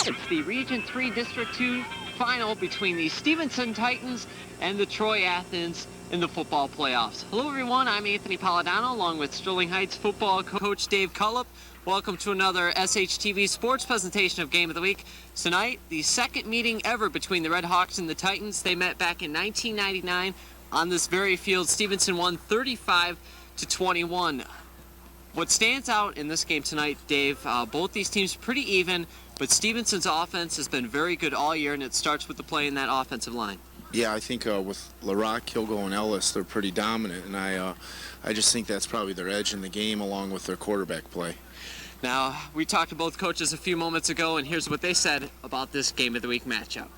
It's the Region 3 District 2 final between the Stevenson Titans and the Troy Athens in the football playoffs. Hello everyone, I'm Anthony Polidano along with Sterling Heights football coach Dave Cullip. Welcome to another SHTV sports presentation of Game of the Week. Tonight, the second meeting ever between the Red Hawks and the Titans. They met back in 1999 on this very field. Stevenson won 35-21. What stands out in this game tonight, Dave, both these teams pretty even, but Stevenson's offense has been very good all year, and it starts with the play in that offensive line. Yeah, I think with LaRock, Kilgo, and Ellis, they're pretty dominant, and I just think that's probably their edge in the game along with their quarterback play. Now, we talked to both coaches a few moments ago, and here's what they said about this Game of the Week matchup.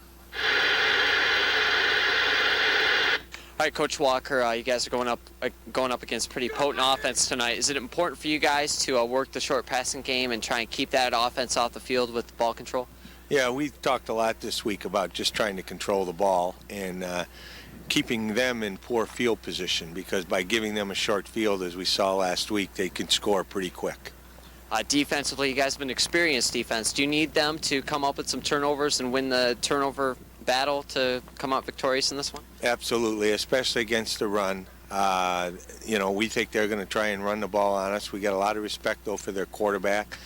All right, Coach Walker, you guys are going up against pretty potent offense tonight. Is it important for you guys to work the short passing game and try and keep that offense off the field with ball control? Yeah, we talked a lot this week about just trying to control the ball and keeping them in poor field position, because by giving them a short field, as we saw last week, they can score pretty quick. Defensively, you guys have an experienced defense. Do you need them to come up with some turnovers and win the turnover battle to come out victorious in this one? Absolutely, especially against the run. We think they're going to try and run the ball on us. We got a lot of respect, though, for their quarterback.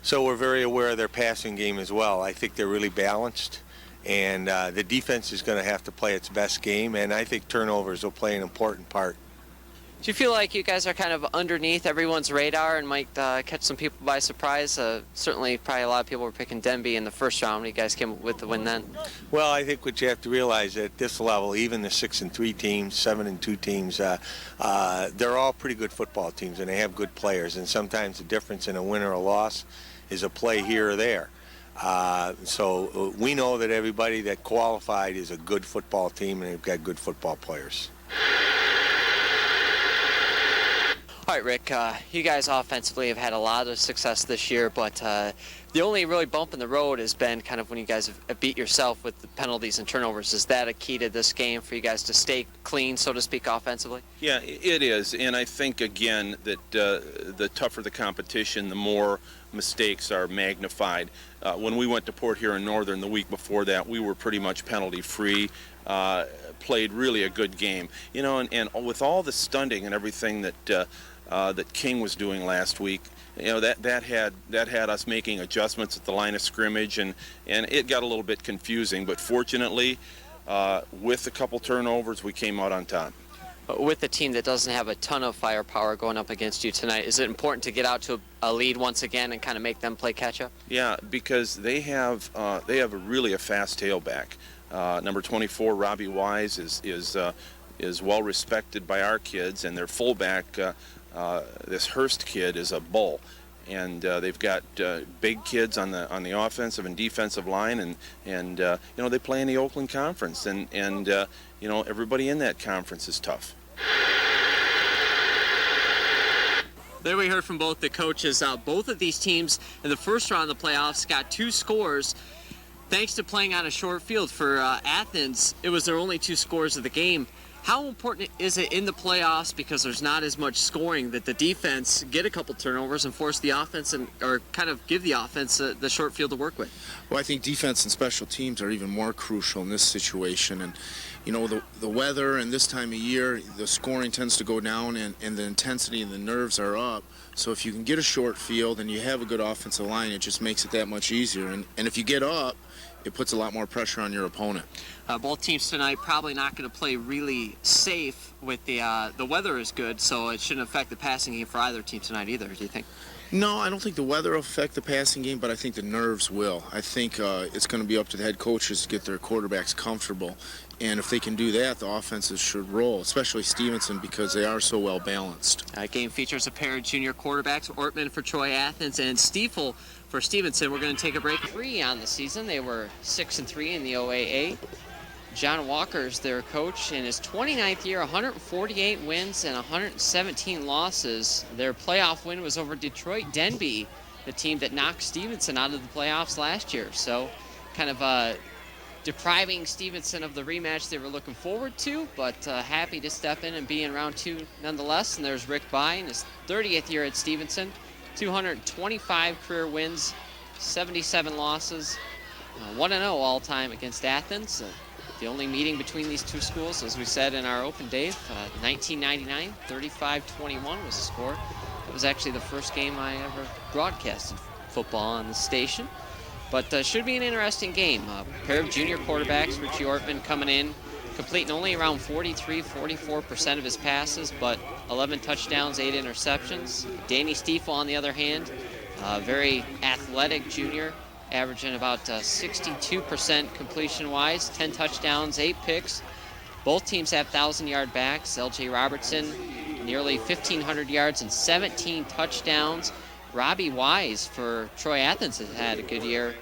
So we're very aware of their passing game as well. I think they're really balanced, and the defense is going to have to play its best game, and I think turnovers will play an important part. Do you feel like you guys are kind of underneath everyone's radar and might catch some people by surprise? Certainly, probably a lot of people were picking Denby in the first round. You guys came with the win then. Well, I think what you have to realize at this level, even the 6-3 teams, 7-2 teams, they're all pretty good football teams, and they have good players. And sometimes the difference in a win or a loss is a play here or there. So we know that everybody that qualified is a good football team, and they've got good football players. All right, Rick, you guys offensively have had a lot of success this year, but the only really bump in the road has been kind of when you guys have beat yourself with the penalties and turnovers. Is that a key to this game for you guys to stay clean, so to speak, offensively? Yeah, it is, and I think, again, that the tougher the competition, the more mistakes are magnified. When we went to Port Huron Northern the week before that, we were pretty much penalty-free. Played really a good game, and with all the stunting and everything that King was doing last week, that had us making adjustments at the line of scrimmage, and it got a little bit confusing. But fortunately, with a couple turnovers, we came out on top. With a team that doesn't have a ton of firepower going up against you tonight, is it important to get out to a lead once again and kind of make them play catch up? Yeah, because they have a fast tailback. Number 24, Robbie Wise, is well respected by our kids, and their fullback, this Hurst kid, is a bull. And they've got big kids on the offensive and defensive line, and they play in the Oakland Conference, and everybody in that conference is tough. There we heard from both the coaches. Both of these teams in the first round of the playoffs got 2 scores. Thanks to playing on a short field. For Athens, it was their only 2 scores of the game. How important is it in the playoffs, because there's not as much scoring, that the defense get a couple turnovers and force the offense or kind of give the offense the short field to work with? Well, I think defense and special teams are even more crucial in this situation. And, the weather and this time of year, the scoring tends to go down and the intensity and the nerves are up. So if you can get a short field and you have a good offensive line, it just makes it that much easier. And if you get up, it puts a lot more pressure on your opponent. Both teams tonight probably not going to play really safe with the weather is good, so it shouldn't affect the passing game for either team tonight either, do you think? No, I don't think the weather will affect the passing game, but I think the nerves will. I think it's going to be up to the head coaches to get their quarterbacks comfortable. And if they can do that, the offenses should roll, especially Stevenson, because they are so well balanced. Game features a pair of junior quarterbacks, Ortman for Troy Athens and Stiefel for Stevenson. We're going to take a break. 3 on the season. They were 6-3 in the OAA. John Walker's their coach in his 29th year, 148 wins and 117 losses. Their playoff win was over Detroit Denby, the team that knocked Stevenson out of the playoffs last year. So kind of depriving Stevenson of the rematch they were looking forward to, but happy to step in and be in round 2 nonetheless. And there's Rick Bye in his 30th year at Stevenson, 225 career wins, 77 losses, 1-0 all-time against Athens. The only meeting between these two schools, as we said in our open, Dave, 1999, 35-21 was the score. It was actually the first game I ever broadcasted football on the station. But should be an interesting game. A pair of junior quarterbacks, Richie Ortman coming in, completing only around 44% of his passes, but 11 touchdowns, 8 interceptions. Danny Stiefel, on the other hand, very athletic junior, averaging about 62% completion-wise, 10 touchdowns, 8 picks. Both teams have 1,000-yard backs. L.J. Robertson, nearly 1,500 yards and 17 touchdowns. Robbie Wise for Troy Athens has had a good year.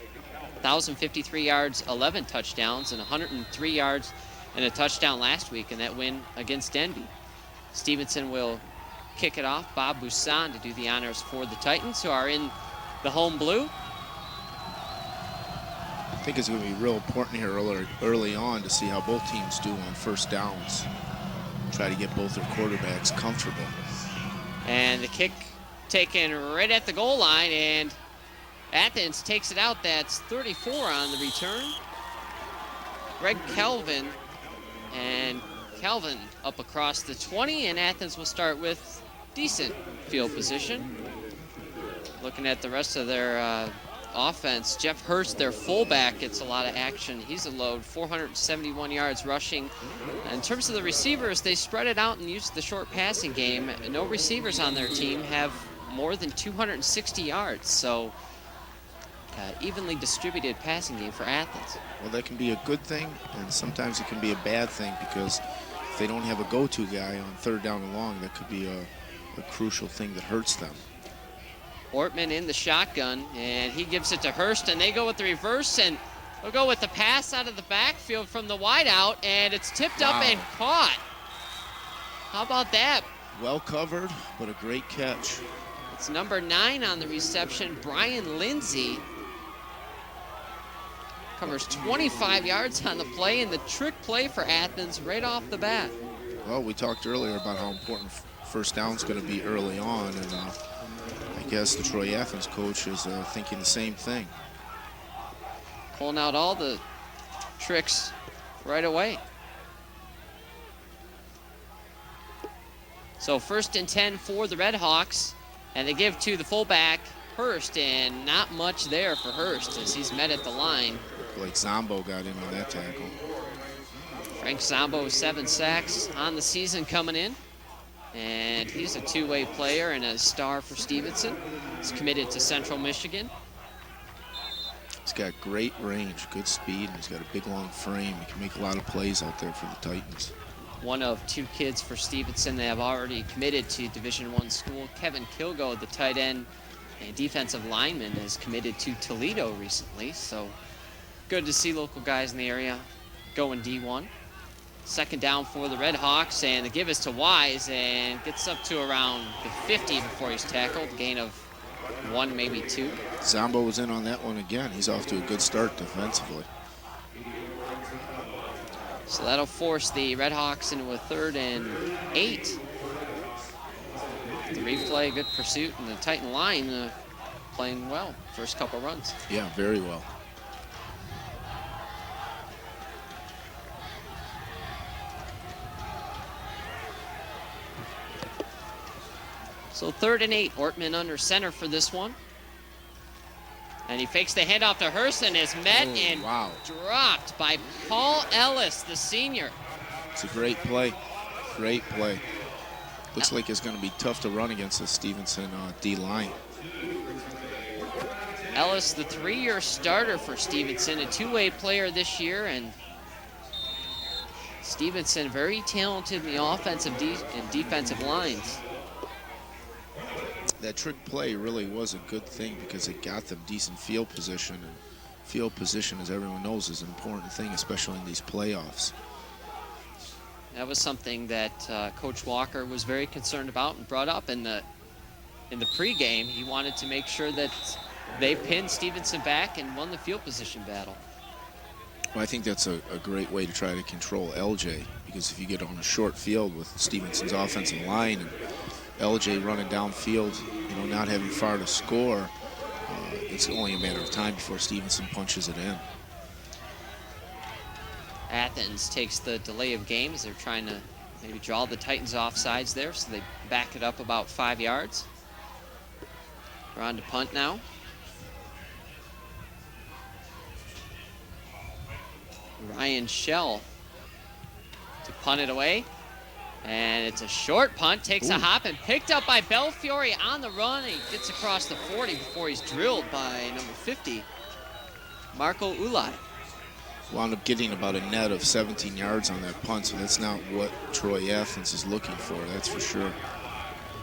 1,053 yards, 11 touchdowns, and 103 yards and a touchdown last week in that win against Denby. Stevenson will kick it off. Bob Busan to do the honors for the Titans, who are in the home blue. I think it's going to be real important here early on to see how both teams do on first downs. Try to get both their quarterbacks comfortable. And the kick taken right at the goal line, and Athens takes it out. That's 34 on the return. Greg Calvin, and Calvin up across the 20, and Athens will start with decent field position. Looking at the rest of their offense, Jeff Hurst, their fullback, gets a lot of action. He's a load, 471 yards rushing. In terms of the receivers, they spread it out and used the short passing game. No receivers on their team have more than 260 yards, so evenly distributed passing game for Athens. Well, that can be a good thing, and sometimes it can be a bad thing, because if they don't have a go-to guy on third down and long, that could be a crucial thing that hurts them. Ortman in the shotgun, and he gives it to Hurst, and they go with the reverse, and they'll go with the pass out of the backfield from the wideout, and it's tipped up and caught. How about that? Well covered, but a great catch. It's number 9 on the reception, Brian Lindsay. Covers 25 yards on the play, and the trick play for Athens right off the bat. Well, we talked earlier about how important first down's going to be early on, and I guess the Troy Athens coach is thinking the same thing. Pulling out all the tricks right away. So 1st and 10 for the Red Hawks, and they give to the fullback, Hurst, and not much there for Hurst as he's met at the line. Like Zombo got in on that tackle. Frank Zombo, 7 sacks on the season coming in. And he's a two-way player and a star for Stevenson. He's committed to Central Michigan. He's got great range, good speed, and he's got a big, long frame. He can make a lot of plays out there for the Titans. One of 2 kids for Stevenson. They have already committed to Division I school. Kevin Kilgo, the tight end and defensive lineman, is committed to Toledo recently. So good to see local guys in the area going D1. 2nd down for the Red Hawks, and the give is to Wise, and gets up to around the 50 before he's tackled. Gain of 1, maybe 2. Zombo was in on that one again. He's off to a good start defensively. So that'll force the Red Hawks into a 3rd and 8. The replay, good pursuit, and the Titan line playing well first couple runs. Yeah, very well. So 3rd and 8, Ortman under center for this one. And he fakes the handoff to Hurst and is met dropped by Paul Ellis, the senior. It's a great play. Great play. Looks like it's going to be tough to run against the Stevenson D-line. Ellis, the 3-year starter for Stevenson, a two-way player this year, and Stevenson very talented in the offensive and defensive lines. That trick play really was a good thing because it got them decent field position, and field position, as everyone knows, is an important thing, especially in these playoffs. That was something that Coach Walker was very concerned about and brought up in the pregame. He wanted to make sure that they pinned Stevenson back and won the field position battle. Well, I think that's a great way to try to control LJ, because if you get on a short field with Stevenson's offensive line and LJ running downfield, not having far to score, it's only a matter of time before Stevenson punches it in. Athens takes the delay of game as they're trying to maybe draw the Titans off sides there, so they back it up about 5 yards. We're on to punt now. Ryan Shell to punt it away. And it's a short punt, takes a hop and picked up by Belfiore on the run. He gets across the 40 before he's drilled by number 50, Marco Ulai. Wound up getting about a net of 17 yards on that punt, so that's not what Troy Athens is looking for, that's for sure.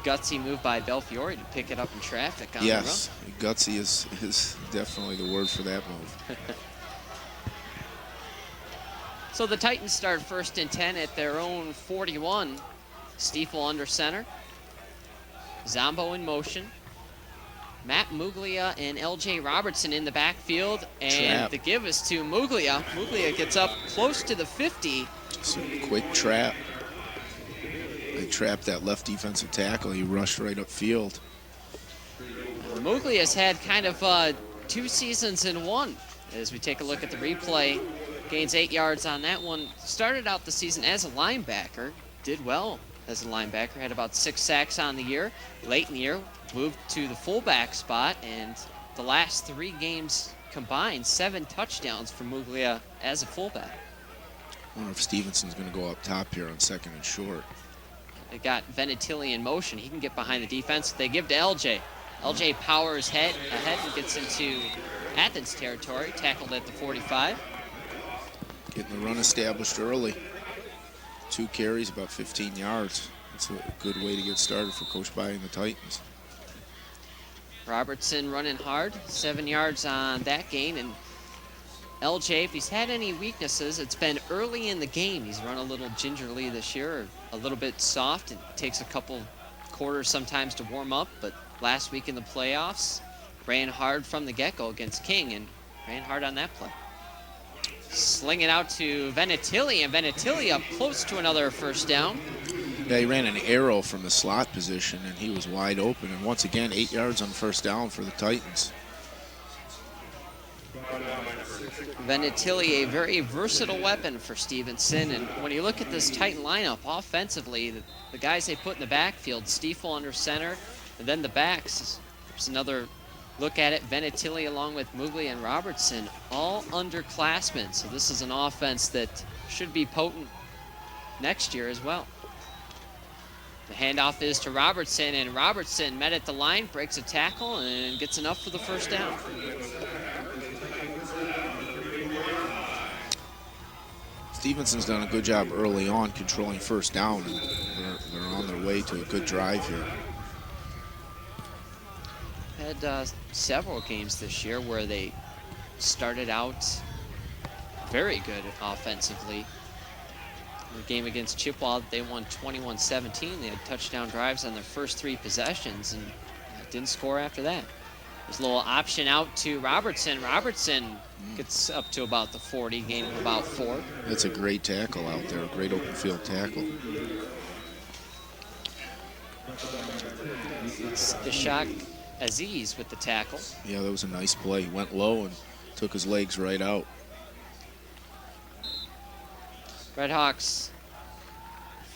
Gutsy move by Belfiore to pick it up in traffic on the run. Yes, gutsy is definitely the word for that move. So the Titans start 1st and 10 at their own 41. Stiefel under center. Zombo in motion. Matt Muglia and LJ Robertson in the backfield. And Trap. the give is to Muglia. Muglia gets up close to the 50. Just a quick trap. They trapped that left defensive tackle. He rushed right upfield. Muglia's had kind of 2 seasons in one. As we take a look at the replay, gains 8 yards on that one. Started out the season as a linebacker, did well as a linebacker, had about 6 sacks on the year. Late in the year, moved to the fullback spot, and the last 3 games combined, 7 touchdowns for Muglia as a fullback. I wonder if Stevenson's going to go up top here on 2nd and short. They got Venetili in motion. He can get behind the defense. They give to LJ. LJ powers ahead and gets into Athens territory, tackled at the 45. Getting the run established early. 2 carries, about 15 yards. That's a good way to get started for Coach Bai and the Titans. Robertson running hard, 7 yards on that gain. And LJ, if he's had any weaknesses, it's been early in the game. He's run a little gingerly this year, a little bit soft. It takes a couple quarters sometimes to warm up, but last week in the playoffs, ran hard from the get-go against King and ran hard on that play. Sling it out to Venetili, and Venetili up close to another 1st down. Yeah, he ran an arrow from the slot position, and he was wide open. And once again, 8 yards on 1st down for the Titans. Venetili, a very versatile weapon for Stevenson. And when you look at this Titan lineup offensively, the guys they put in the backfield, Stiefel under center, and then the backs, there's another look at it, Venetili along with Muglia and Robertson, all underclassmen. So this is an offense that should be potent next year as well. The handoff is to Robertson, and Robertson met at the line, breaks a tackle, and gets enough for the 1st down. Stevenson's done a good job early on controlling 1st down, and they're on their way to a good drive here. Had several games this year where they started out very good offensively. The game against Chippewa, they won 21-17. They had touchdown drives on their first 3 possessions and didn't score after that. There's a little option out to Robertson. Robertson gets up to about the 40, gain of about 4. That's a great tackle out there, a great open field tackle. It's Ishaq Aziz with the tackle. Yeah, that was a nice play. He went low and took his legs right out. Redhawks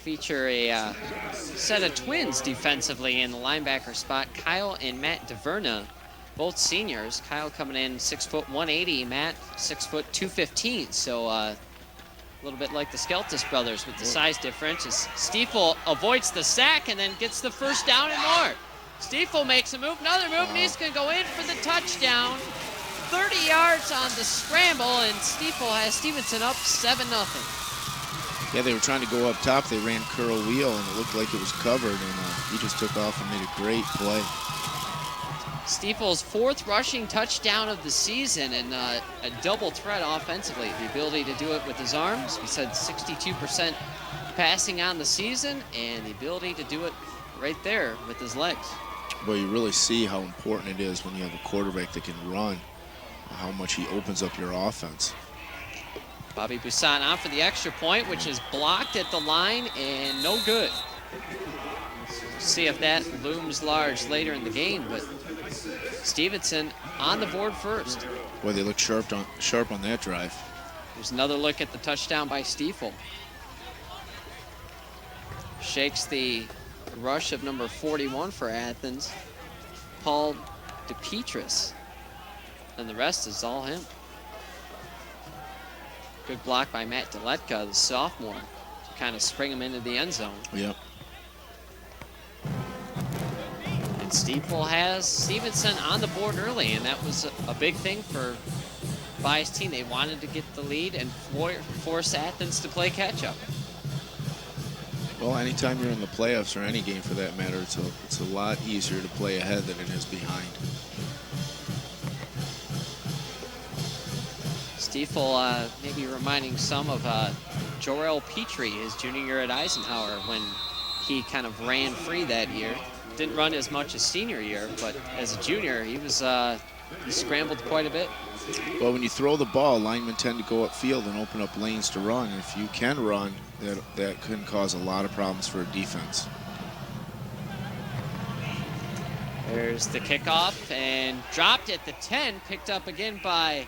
feature a set of twins defensively in the linebacker spot. Kyle and Matt DeVerna, both seniors. Kyle coming in 6 foot 180, Matt 6 foot 215. So a little bit like the Skeltis brothers with the size difference. As Stiefel avoids the sack and then gets the 1st down and more. Stiefel makes a move, another move, and he's going to go in for the touchdown. 30 yards on the scramble, and Stiefel has Stevenson up 7-0. Yeah, they were trying to go up top. They ran curl wheel, and it looked like it was covered, and he just took off and made a great play. Stiefel's 4th rushing touchdown of the season, and a double threat offensively. The ability to do it with his arms. We said 62% passing on the season, and the ability to do it right there with his legs. Well, you really see how important it is when you have a quarterback that can run, how much he opens up your offense. Bobby Busan on for the extra point, which is blocked at the line and no good. Let's see if that looms large later in the game, but Stevenson on the board first. Boy, they look sharp on that drive. There's another look at the touchdown by Stiefel. Shakes the rush of number 41 for Athens, Paul DePetris. And the rest is all him. Good block by Matt Deletka, the sophomore, to kind of spring him into the end zone. Yep. And Stiefel has Stevenson on the board early, and that was a big thing for Vi's team. They wanted to get the lead and force Athens to play catch-up. Well, anytime you're in the playoffs, or any game for that matter, it's a lot easier to play ahead than it is behind. Stiefel maybe reminding some of Jorel Petrie, his junior year at Eisenhower, when he kind of ran free that year. Didn't run as much as senior year, but as a junior, he scrambled quite a bit. Well, when you throw the ball, linemen tend to go upfield and open up lanes to run. If you can run, that can cause a lot of problems for a defense. There's the kickoff, and dropped at the 10, picked up again by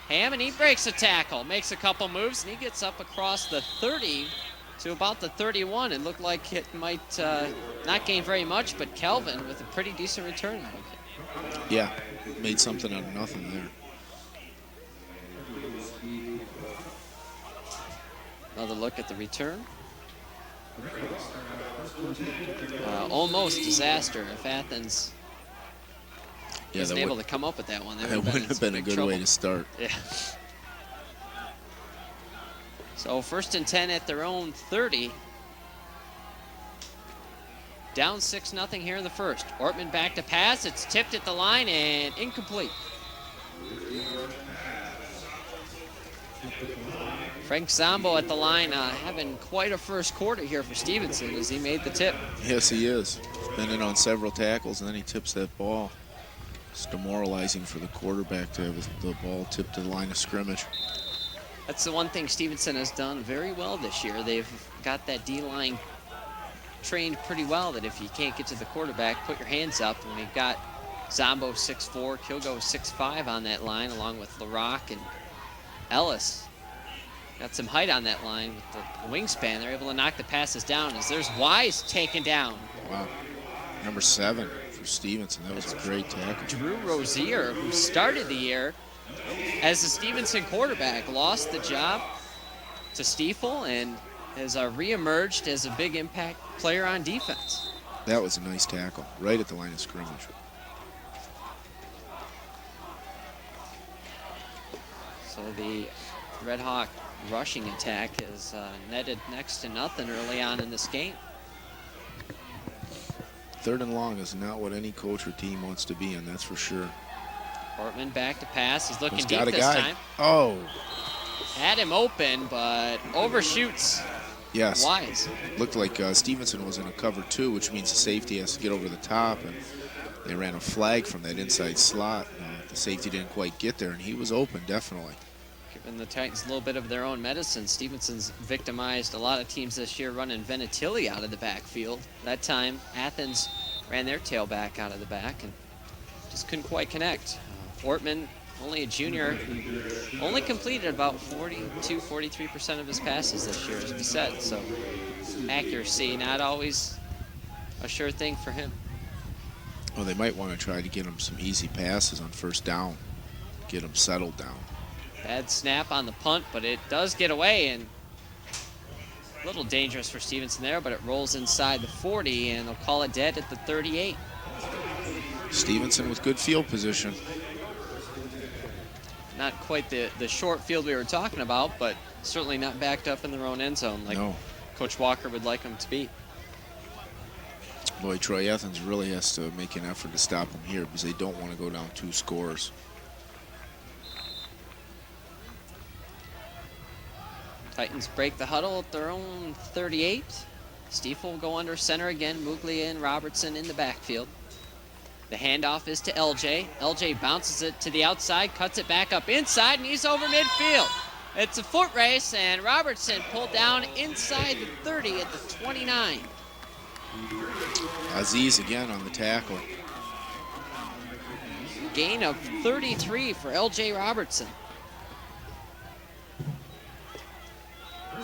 Ham, and he breaks a tackle, makes a couple moves, and he gets up across the 30 to about the 31. It looked like it might not gain very much, but Kelvin with a pretty decent return out of it. Yeah, made something out of nothing there. Another look at the return. Almost disaster if Athens wasn't able to come up with that one. That wouldn't have been a good way to start. Yeah. So 1st and 10 at their own 30. Down 6-0 here in the first. Ortman back to pass. It's tipped at the line and incomplete. Frank Zombo at the line having quite a first quarter here for Stevenson as he made the tip. Yes, he is. He's been in on several tackles, and then he tips that ball. It's demoralizing for the quarterback to have the ball tipped to the line of scrimmage. That's the one thing Stevenson has done very well this year. They've got that D-line trained pretty well, that if you can't get to the quarterback, put your hands up. And we've got Zombo 6'4", Kilgo 6'5" on that line, along with LaRock and Ellis. Got some height on that line with the wingspan. They're able to knock the passes down as there's Wise taken down. Wow. Number 7 for Stevenson. That was a great tackle. Drew Rozier, who started the year as the Stevenson quarterback, lost the job to Stiefel and has reemerged as a big impact player on defense. That was a nice tackle, right at the line of scrimmage. So the Red Hawk rushing attack is netted next to nothing early on in this game. 3rd and long is not what any coach or team wants to be in, that's for sure. Portman back to pass. He's looking He's deep got a this guy. time. Oh. Had him open, but overshoots. Yes. Wise. Looked like Stevenson was in a cover 2, which means the safety has to get over the top, and they ran a flag from that inside slot. The safety didn't quite get there, and he was open, definitely. Giving the Titans a little bit of their own medicine. Stevenson's victimized a lot of teams this year running Venetili out of the backfield. That time, Athens ran their tailback out of the back and just couldn't quite connect. Ortman, only a junior, only completed about 43% of his passes this year, as we said. So accuracy, not always a sure thing for him. Well, they might want to try to get him some easy passes on 1st down, get him settled down. Bad snap on the punt, but it does get away, and a little dangerous for Stevenson there, but it rolls inside the 40, and they'll call it dead at the 38. Stevenson with good field position. Not quite the short field we were talking about, but certainly not backed up in their own end zone like Coach Walker would like them to be. Boy, Troy Athens really has to make an effort to stop them here because they don't want to go down 2 scores. Titans break the huddle at their own 38. Stiefel will go under center again. Muglia and Robertson in the backfield. The handoff is to LJ. LJ bounces it to the outside, cuts it back up inside, and he's over midfield. It's a foot race, and Robertson pulled down inside the 30 at the 29. Aziz again on the tackle. Gain of 33 for LJ Robertson.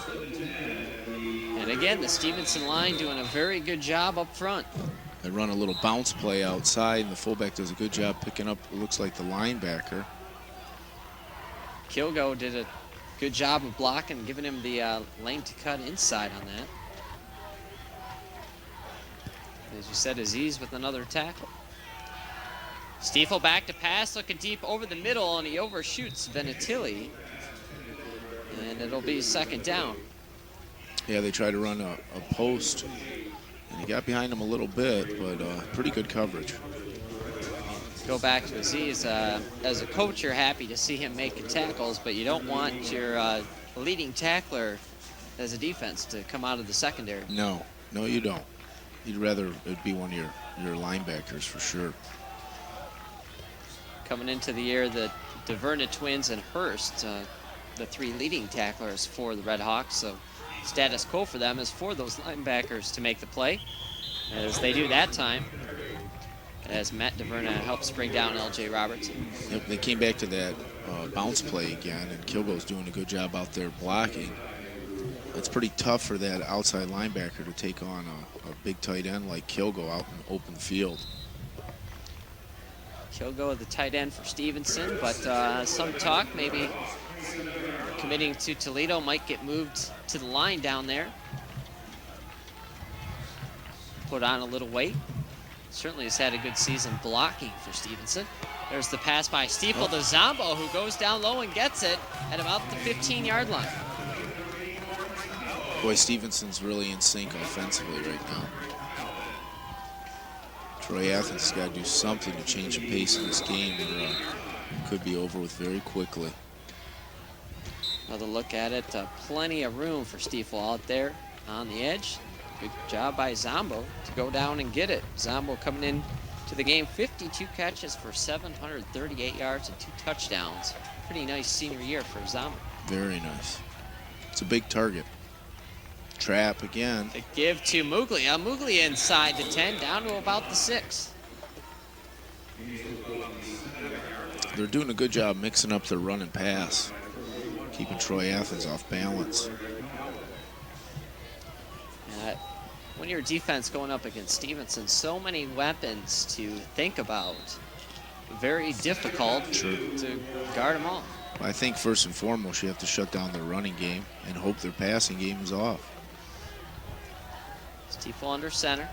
And again, the Stevenson line doing a very good job up front. They run a little bounce play outside, and the fullback does a good job picking up, it looks like, the linebacker. Kilgo did a good job of blocking, giving him the lane to cut inside on that. As you said, Aziz with another tackle. Stiefel back to pass, looking deep over the middle, and he overshoots Venetili. And it'll be second down. Yeah, they tried to run a post, and he got behind him a little bit, but pretty good coverage. Go back to Aziz. As a coach, you're happy to see him making tackles, but you don't want your leading tackler as a defense to come out of the secondary. No, you don't. You'd rather it be one of your linebackers for sure. Coming into the year, the DeVerna twins and Hurst, the three leading tacklers for the Red Hawks. So status quo for them is for those linebackers to make the play, as they do that time, as Matt DeVerna helps bring down L.J. Robertson. Yep, they came back to that bounce play again, and Kilgo's doing a good job out there blocking. It's pretty tough for that outside linebacker to take on a big tight end like Kilgo out in the open field. Kilgo, the tight end for Stevenson, but some talk maybe committing to Toledo, might get moved to the line down there. Put on a little weight. Certainly has had a good season blocking for Stevenson. There's the pass by Stiefel to Zombo, who goes down low and gets it at about the 15-yard line. Boy, Stevenson's really in sync offensively right now. Troy Athens has got to do something to change the pace of this game, or it could be over with very quickly. Another look at it. Plenty of room for Stiefel out there on the edge. Good job by Zombo to go down and get it. Zombo coming in to the game, 52 catches for 738 yards and 2 touchdowns. Pretty nice senior year for Zombo. Very nice. It's a big target. Trap again. The give to Muglia. Muglia inside the 10, down to about the 6. They're doing a good job mixing up their run and pass, keeping Troy Athens off balance. When your defense going up against Stevenson, so many weapons to think about. Very difficult to guard them all. I think first and foremost you have to shut down their running game and hope their passing game is off. Stiefel under center.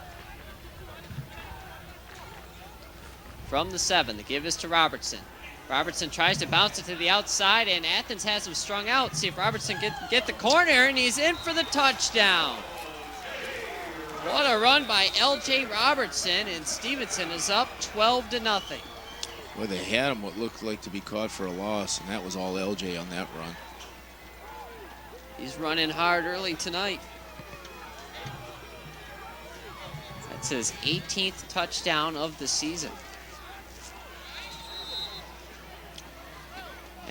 From the 7, the give is to Robertson. Robertson tries to bounce it to the outside, and Athens has him strung out. See if Robertson get the corner, and he's in for the touchdown. What a run by L.J. Robertson, and Stevenson is up 12-0. Well, they had him what looked like to be caught for a loss, and that was all L.J. on that run. He's running hard early tonight. That's his 18th touchdown of the season.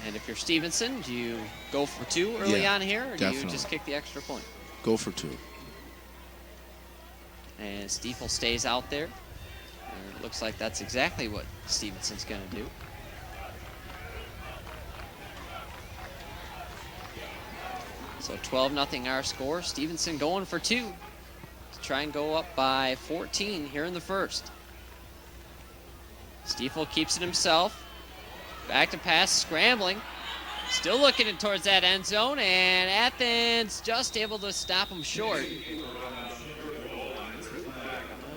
And if you're Stevenson, do you go for 2 early on here, or do you just kick the extra point? Go for 2. And Stiefel stays out there. And it looks like that's exactly what Stevenson's going to do. So 12-0 our score. Stevenson going for 2 to try and go up by 14 here in the first. Stiefel keeps it himself. Back to pass, scrambling. Still looking towards that end zone, and Athens just able to stop him short.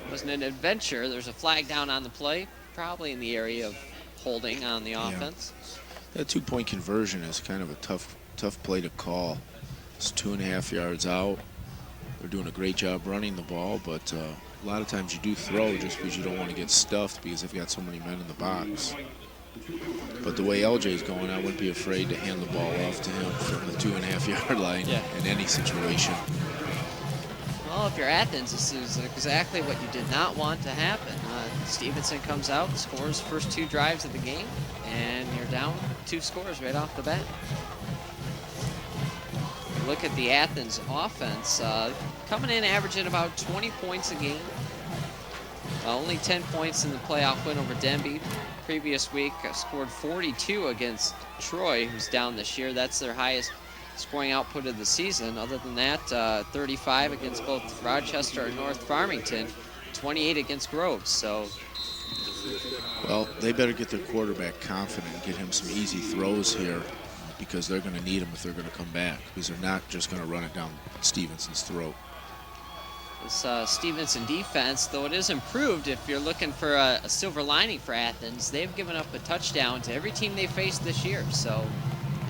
Wasn't an adventure. There's a flag down on the play, probably in the area of holding on the offense. That 2-point conversion is kind of a tough play to call. It's 2.5 yards out. They're doing a great job running the ball, but a lot of times you do throw just because you don't want to get stuffed because they've got so many men in the box. But the way LJ's going, I wouldn't be afraid to hand the ball off to him from the 2.5-yard line in any situation. Well, if you're Athens, this is exactly what you did not want to happen. Stevenson comes out, scores first 2 drives of the game, and you're down 2 scores right off the bat. Look at the Athens offense, coming in averaging about 20 points a game. Only 10 points in the playoff win over Denby. Previous week scored 42 against Troy, who's down this year. That's their highest scoring output of the season. Other than that, 35 against both Rochester and North Farmington, 28 against Groves. So, well, they better get their quarterback confident and get him some easy throws here, because they're going to need him if they're going to come back, because they're not just going to run it down Stevenson's throat. this Stevenson defense, though it is improved, if you're looking for a silver lining for Athens, they've given up a touchdown to every team they faced this year. So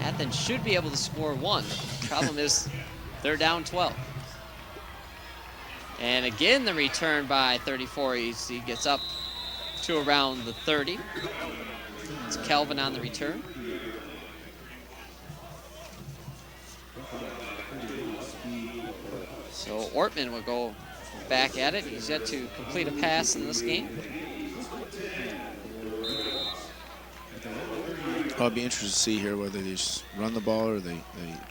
Athens should be able to score one. The problem is they're down 12. And again, the return by 34. He gets up to around the 30. It's Kelvin on the return. So Ortman will go back at it. He's yet to complete a pass in this game. I'll be interested to see here whether they just run the ball or they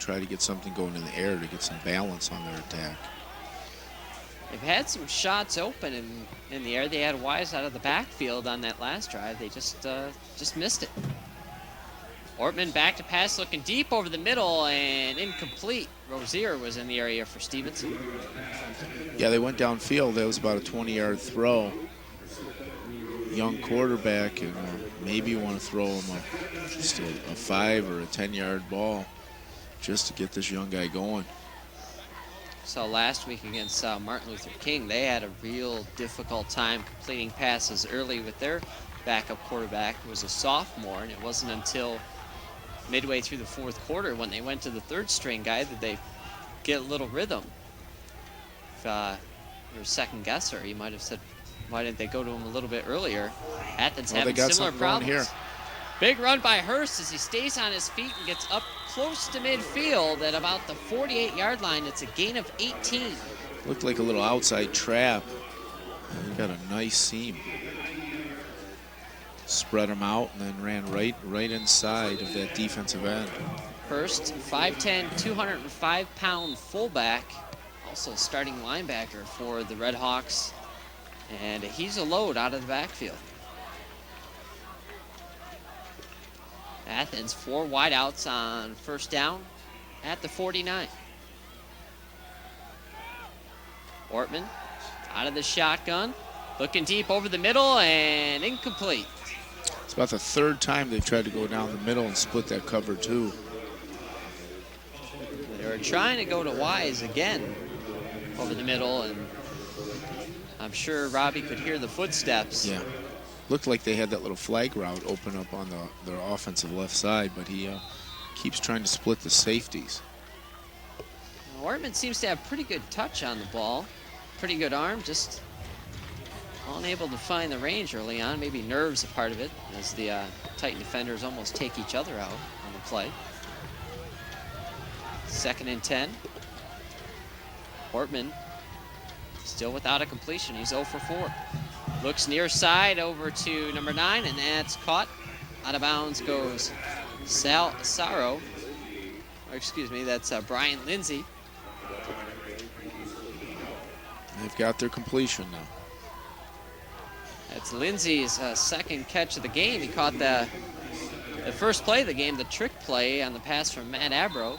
try to get something going in the air to get some balance on their attack. They've had some shots open in the air. They had Wise out of the backfield on that last drive. They just missed it. Ortman back to pass, looking deep over the middle and incomplete. Rozier was in the area for Stevenson. Yeah, they went downfield. That was about a 20-yard throw. Young quarterback, and maybe you want to throw him just a 5 or a 10-yard ball just to get this young guy going. So last week against Martin Luther King, they had a real difficult time completing passes early with their backup quarterback, who was a sophomore, and it wasn't until midway through the fourth quarter when they went to the third string guy that they get a little rhythm. If you're a second guesser, you might have said, why didn't they go to him a little bit earlier? Athens having similar problems. Here. Big run by Hurst as he stays on his feet and gets up close to midfield at about the 48-yard line. It's a gain of 18. Looked like a little outside trap. He got a nice seam. Spread him out and then ran right inside of that defensive end. Hurst, 5'10", 205-pound fullback, also starting linebacker for the Red Hawks, and he's a load out of the backfield. Athens, 4 wideouts on first down at the 49. Ortman out of the shotgun, looking deep over the middle and incomplete. It's about the third time they've tried to go down the middle and split that cover too. They were trying to go to Wise again over the middle, and I'm sure Robbie could hear the footsteps. Yeah. Looked like they had that little flag route open up on their offensive left side, but he keeps trying to split the safeties. Ortman seems to have pretty good touch on the ball, pretty good arm, just unable to find the range early on. Maybe nerves a part of it, as the Titan defenders almost take each other out on the play. 2nd and 10. Ortman still without a completion. He's 0 for 4. Looks near side over to number 9, and that's caught. Out of bounds goes Sorrow. Or excuse me, that's Brian Lindsay. They've got their completion now. That's Lindsay's second catch of the game. He caught the first play of the game, the trick play on the pass from Matt Abro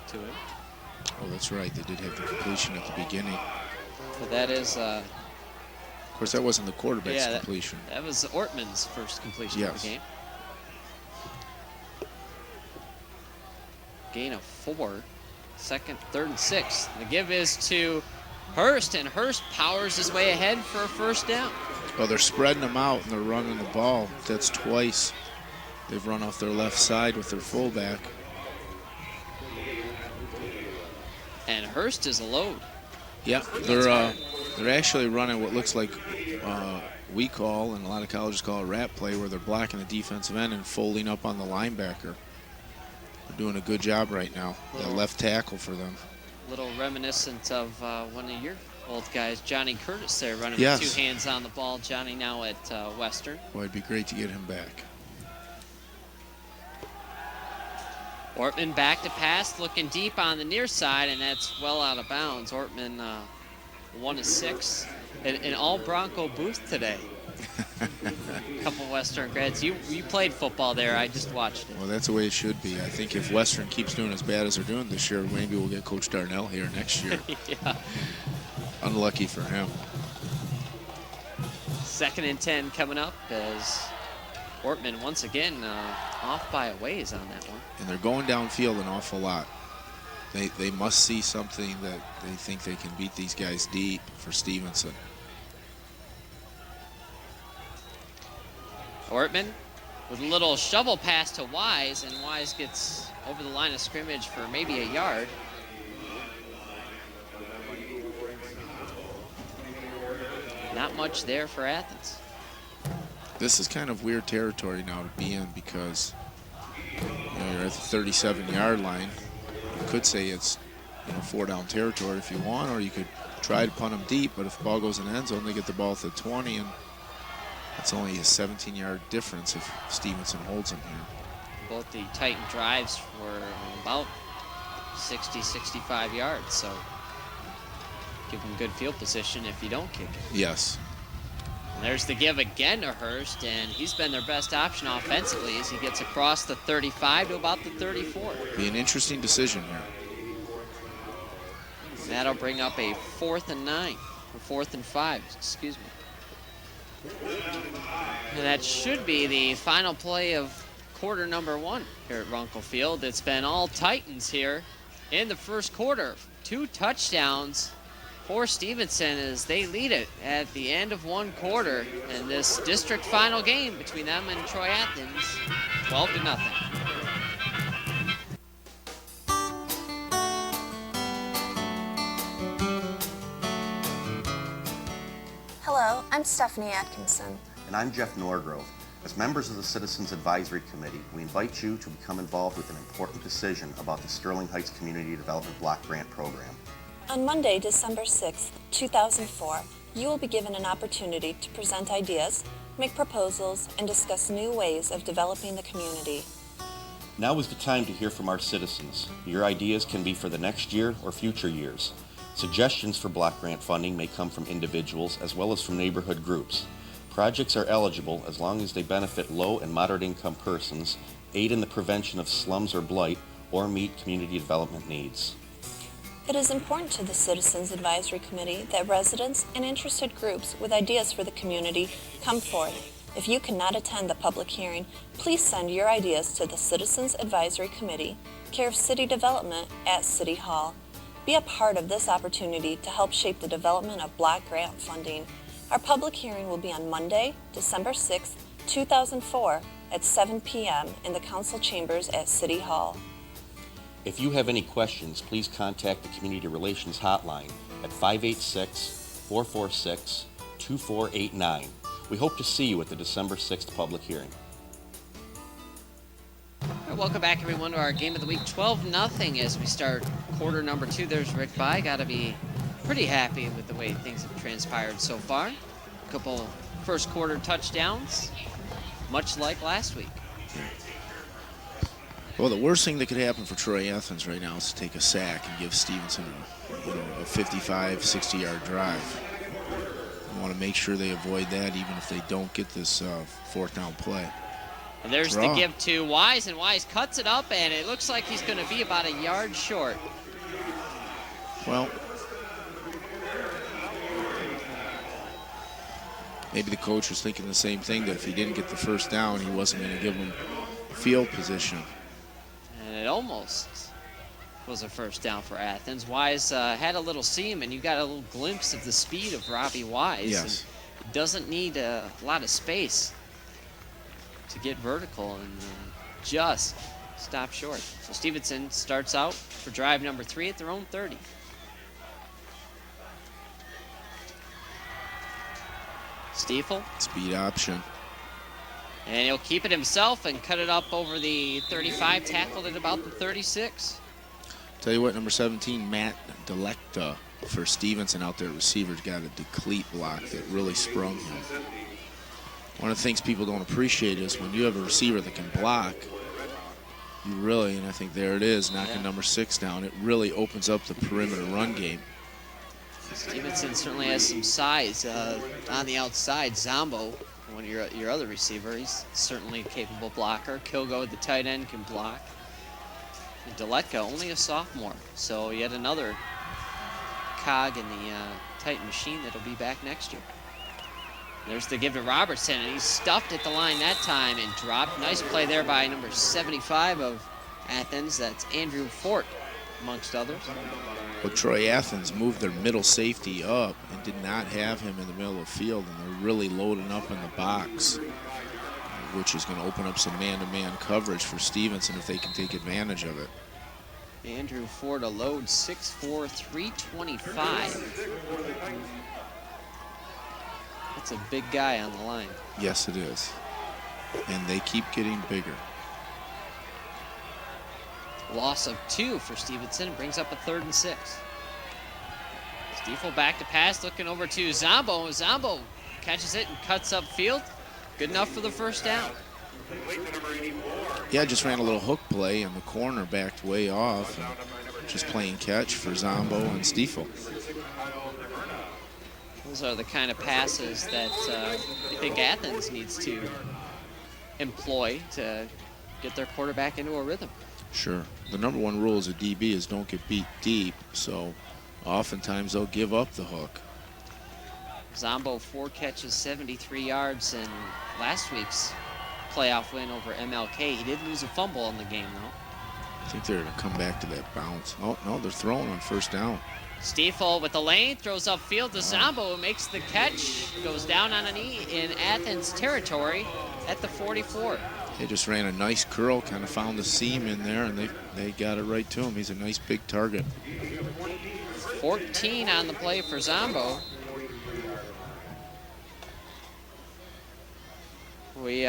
to him. Oh, that's right. They did have the completion at the beginning. But that is... of course, that wasn't the quarterback's yeah, completion. That was Ortman's first completion of the game. Gain of 4. 2nd, 3rd, and 6. The give is to Hurst, and Hurst powers his way ahead for a first down. Well, they're spreading them out and they're running the ball. That's twice they've run off their left side with their fullback. And Hurst is a load. Yeah, they're actually running what looks like we call, and a lot of colleges call, a rat play, where they're blocking the defensive end and folding up on the linebacker. They're doing a good job right now. The left tackle for them. Little reminiscent of one of your old guys, Johnny Curtis there, running Yes. with 2 hands on the ball. Johnny now at Western. Boy, it'd be great to get him back. Ortman back to pass, looking deep on the near side, and that's well out of bounds. Ortman 1 of 6. An all Bronco booth today. A couple Western grads. You played football there. I just watched it. Well, that's the way it should be. I think if Western keeps doing as bad as they're doing this year, maybe we'll get Coach Darnell here next year. Yeah. Unlucky for him. 2nd and 10 coming up as Ortman once again off by a ways on that one. And they're going downfield an awful lot. They must see something that they think they can beat these guys deep for Stevenson. Ortman with a little shovel pass to Wise, and Wise gets over the line of scrimmage for maybe a yard. Not much there for Athens. This is kind of weird territory now to be in because you're at the 37-yard line. You could say it's 4-down territory if you want, or you could try to punt them deep, but if the ball goes in the end zone, they get the ball at the 20, and that's only a 17-yard difference if Stevenson holds them here. Both the Titan drives were about 60, 65 yards, so give them good field position if you don't kick it. Yes. And there's the give again to Hurst, and he's been their best option offensively as he gets across the 35 to about the 34. Be an interesting decision here. And that'll bring up a 4th and 9, or 4th and 5, excuse me. And that should be the final play of quarter number 1 here at Runkle Field. It's been all Titans here in the first quarter. 2 touchdowns for Stevenson as they lead it at the end of 1 quarter in this district final game between them and Troy Athens, 12-0. Hello, I'm Stephanie Atkinson. And I'm Jeff Norgrove. As members of the Citizens Advisory Committee, we invite you to become involved with an important decision about the Sterling Heights Community Development Block Grant Program. On Monday, December 6, 2004, you will be given an opportunity to present ideas, make proposals, and discuss new ways of developing the community. Now is the time to hear from our citizens. Your ideas can be for the next year or future years. Suggestions for block grant funding may come from individuals as well as from neighborhood groups. Projects are eligible as long as they benefit low and moderate income persons, aid in the prevention of slums or blight, or meet community development needs. It is important to the Citizens Advisory Committee that residents and interested groups with ideas for the community come forth. If you cannot attend the public hearing, please send your ideas to the Citizens Advisory Committee, care of City Development at City Hall. Be a part of this opportunity to help shape the development of block grant funding. Our public hearing will be on Monday, December 6, 2004 at 7 p.m. in the council chambers at City Hall. If you have any questions, please contact the Community Relations Hotline at 586-446-2489. We hope to see you at the December 6th public hearing. All right, welcome back, everyone, to our Game of the Week. 12-0 as we start quarter number 2. There's Rick By. Got to be pretty happy with the way things have transpired so far. A couple first quarter touchdowns, much like last week. Well, the worst thing that could happen for Troy Athens right now is to take a sack and give Stevenson a 55, 60-yard drive. You want to make sure they avoid that even if they don't get this 4th down play. And there's the give to Wise, and Wise cuts it up, and it looks like he's going to be about a yard short. Well, maybe the coach was thinking the same thing, that if he didn't get the 1st down, he wasn't going to give him field position. And it almost was a 1st down for Athens. Wise had a little seam, and you got a little glimpse of the speed of Robbie Wise. Yes. And doesn't need a lot of space to get vertical and just stop short. So Stevenson starts out for drive number 3 at their own 30. Stiefel. Speed option. And he'll keep it himself and cut it up over the 35, tackled at about the 36. Tell you what, number 17, Matt Delecta for Stevenson out there at receiver, got a decleat block that really sprung him. One of the things people don't appreciate is when you have a receiver that can block, you really, and I think there it is, knocking number 6 down, it really opens up the perimeter run game. Stevenson certainly has some size on the outside. Zombo one of your other receiver. He's certainly a capable blocker. Kilgo, the tight end, can block. And Deletka, only a sophomore, so yet another cog in the Titan machine that'll be back next year. There's the give to Robertson, and he's stuffed at the line that time and dropped. Nice play there by number 75 of Athens. That's Andrew Fort, amongst others. Well, Troy Athens moved their middle safety up and did not have him in the middle of the field, and they're really loading up in the box, which is going to open up some man-to-man coverage for Stevenson if they can take advantage of it. Andrew Ford, a load, 6'4", 325. That's a big guy on the line. Yes, it is. And they keep getting bigger. Loss of 2 for Stevenson. Brings up a 3rd and 6. Stiefel back to pass, looking over to Zombo. Zombo catches it and cuts upfield. Good enough for the first down. Yeah, just ran a little hook play, and the corner backed way off. Just playing catch for Zombo and Stiefel. Those are the kind of passes that I think Athens needs to employ to get their quarterback into a rhythm. Sure. The number one rule as a DB is don't get beat deep, so oftentimes they'll give up the hook. Zombo, 4 catches, 73 yards in last week's playoff win over MLK. He did lose a fumble in the game, though. I think they're going to come back to that bounce. Oh, no, they're throwing on first down. Stiefel with the lane, throws upfield to Zombo, who makes the catch, goes down on a knee in Athens territory at the 44. They just ran a nice curl, kind of found the seam in there, and they got it right to him. He's a nice big target. 14 on the play for Zombo. We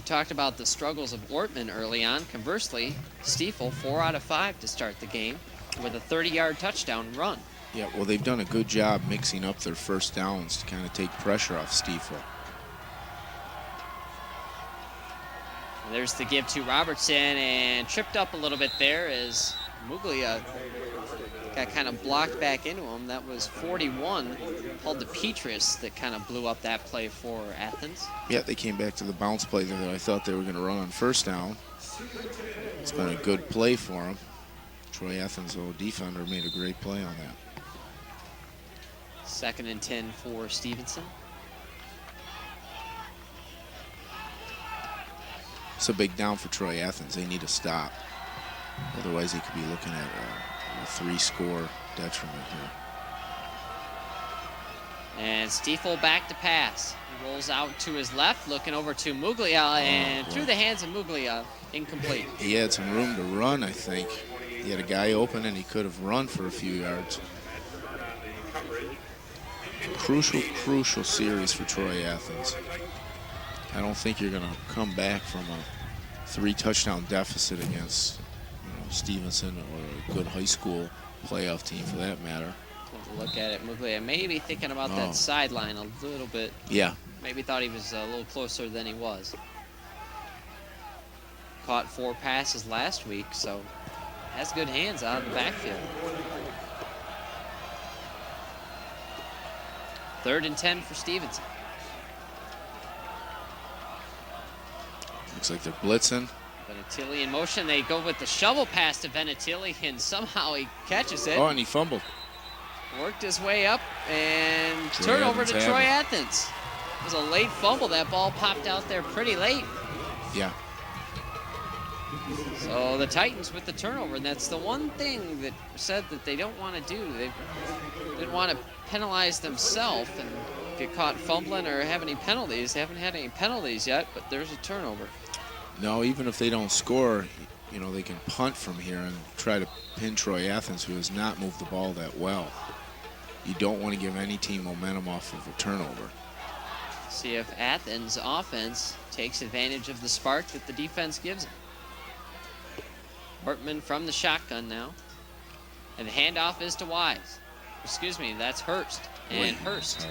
talked about the struggles of Ortman early on. Conversely, Stiefel, 4 out of 5 to start the game with a 30-yard touchdown run. Yeah, well, they've done a good job mixing up their first downs to kind of take pressure off Stiefel. There's the give to Robertson, and tripped up a little bit there as Muglia got kind of blocked back into him. That was 41, Paul DePetris, that kind of blew up that play for Athens. Yeah, they came back to the bounce play that I thought they were going to run on first down. It's been a good play for them. Troy Athens' old defender made a great play on that. 2nd and 10 for Stevenson. It's a big down for Troy Athens. They need a stop. Otherwise, they could be looking at a 3-score detriment here. And Stiefel back to pass. He rolls out to his left, looking over to Muglia, and through the hands of Muglia, incomplete. He had some room to run, I think. He had a guy open, and he could have run for a few yards. Crucial series for Troy Athens. I don't think you're going to come back from a 3-touchdown deficit against Stevenson or a good high school playoff team for that matter. Look at it, Muglia maybe thinking about that sideline a little bit. Yeah. Maybe thought he was a little closer than he was. Caught 4 passes last week, so has good hands out of the backfield. 3rd and 10 for Stevenson. Looks like they're blitzing. Venetili in motion. They go with the shovel pass to Venetili, and somehow he catches it. Oh, and he fumbled. Worked his way up, and turnover to Troy Athens. It was a late fumble. That ball popped out there pretty late. Yeah. So the Titans with the turnover, and that's the one thing that said that they don't want to do. They didn't want to penalize themselves and get caught fumbling or have any penalties. They haven't had any penalties yet, but there's a turnover. No, even if they don't score, they can punt from here and try to pin Troy Athens, who has not moved the ball that well. You don't want to give any team momentum off of a turnover. See if Athens' offense takes advantage of the spark that the defense gives them. Hartman from the shotgun now. And the handoff is to Wise. Excuse me, that's Hurst. And Hurst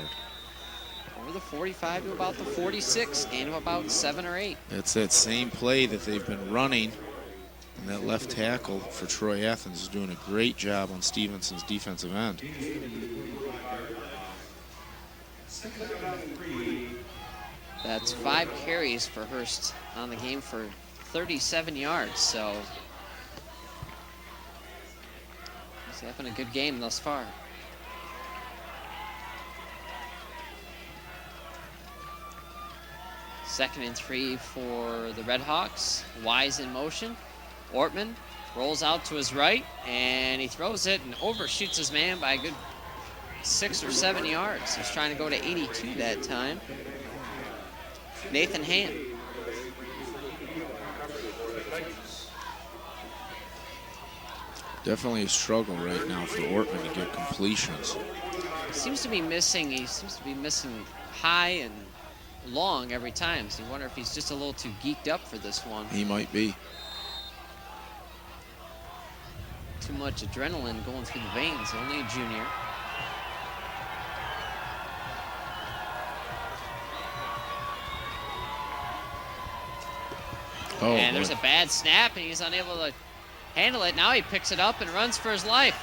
over the 45 to about the 46, gain of about 7 or 8. That's that same play that they've been running. And that left tackle for Troy Athens is doing a great job on Stevenson's defensive end. That's 5 carries for Hurst on the game for 37 yards. So he's having a good game thus far. Second and 3 for the Red Hawks. Wise in motion. Ortman rolls out to his right, and he throws it and overshoots his man by a good 6 or 7 yards. He's trying to go to 82 that time. Nathan Hand. Definitely a struggle right now for Ortman to get completions. He seems to be missing high and long every time. So you wonder if he's just a little too geeked up for this one. He might be. Too much adrenaline going through the veins. Only a junior. Oh, and there's a bad snap, and he's unable to handle it. Now he picks it up and runs for his life.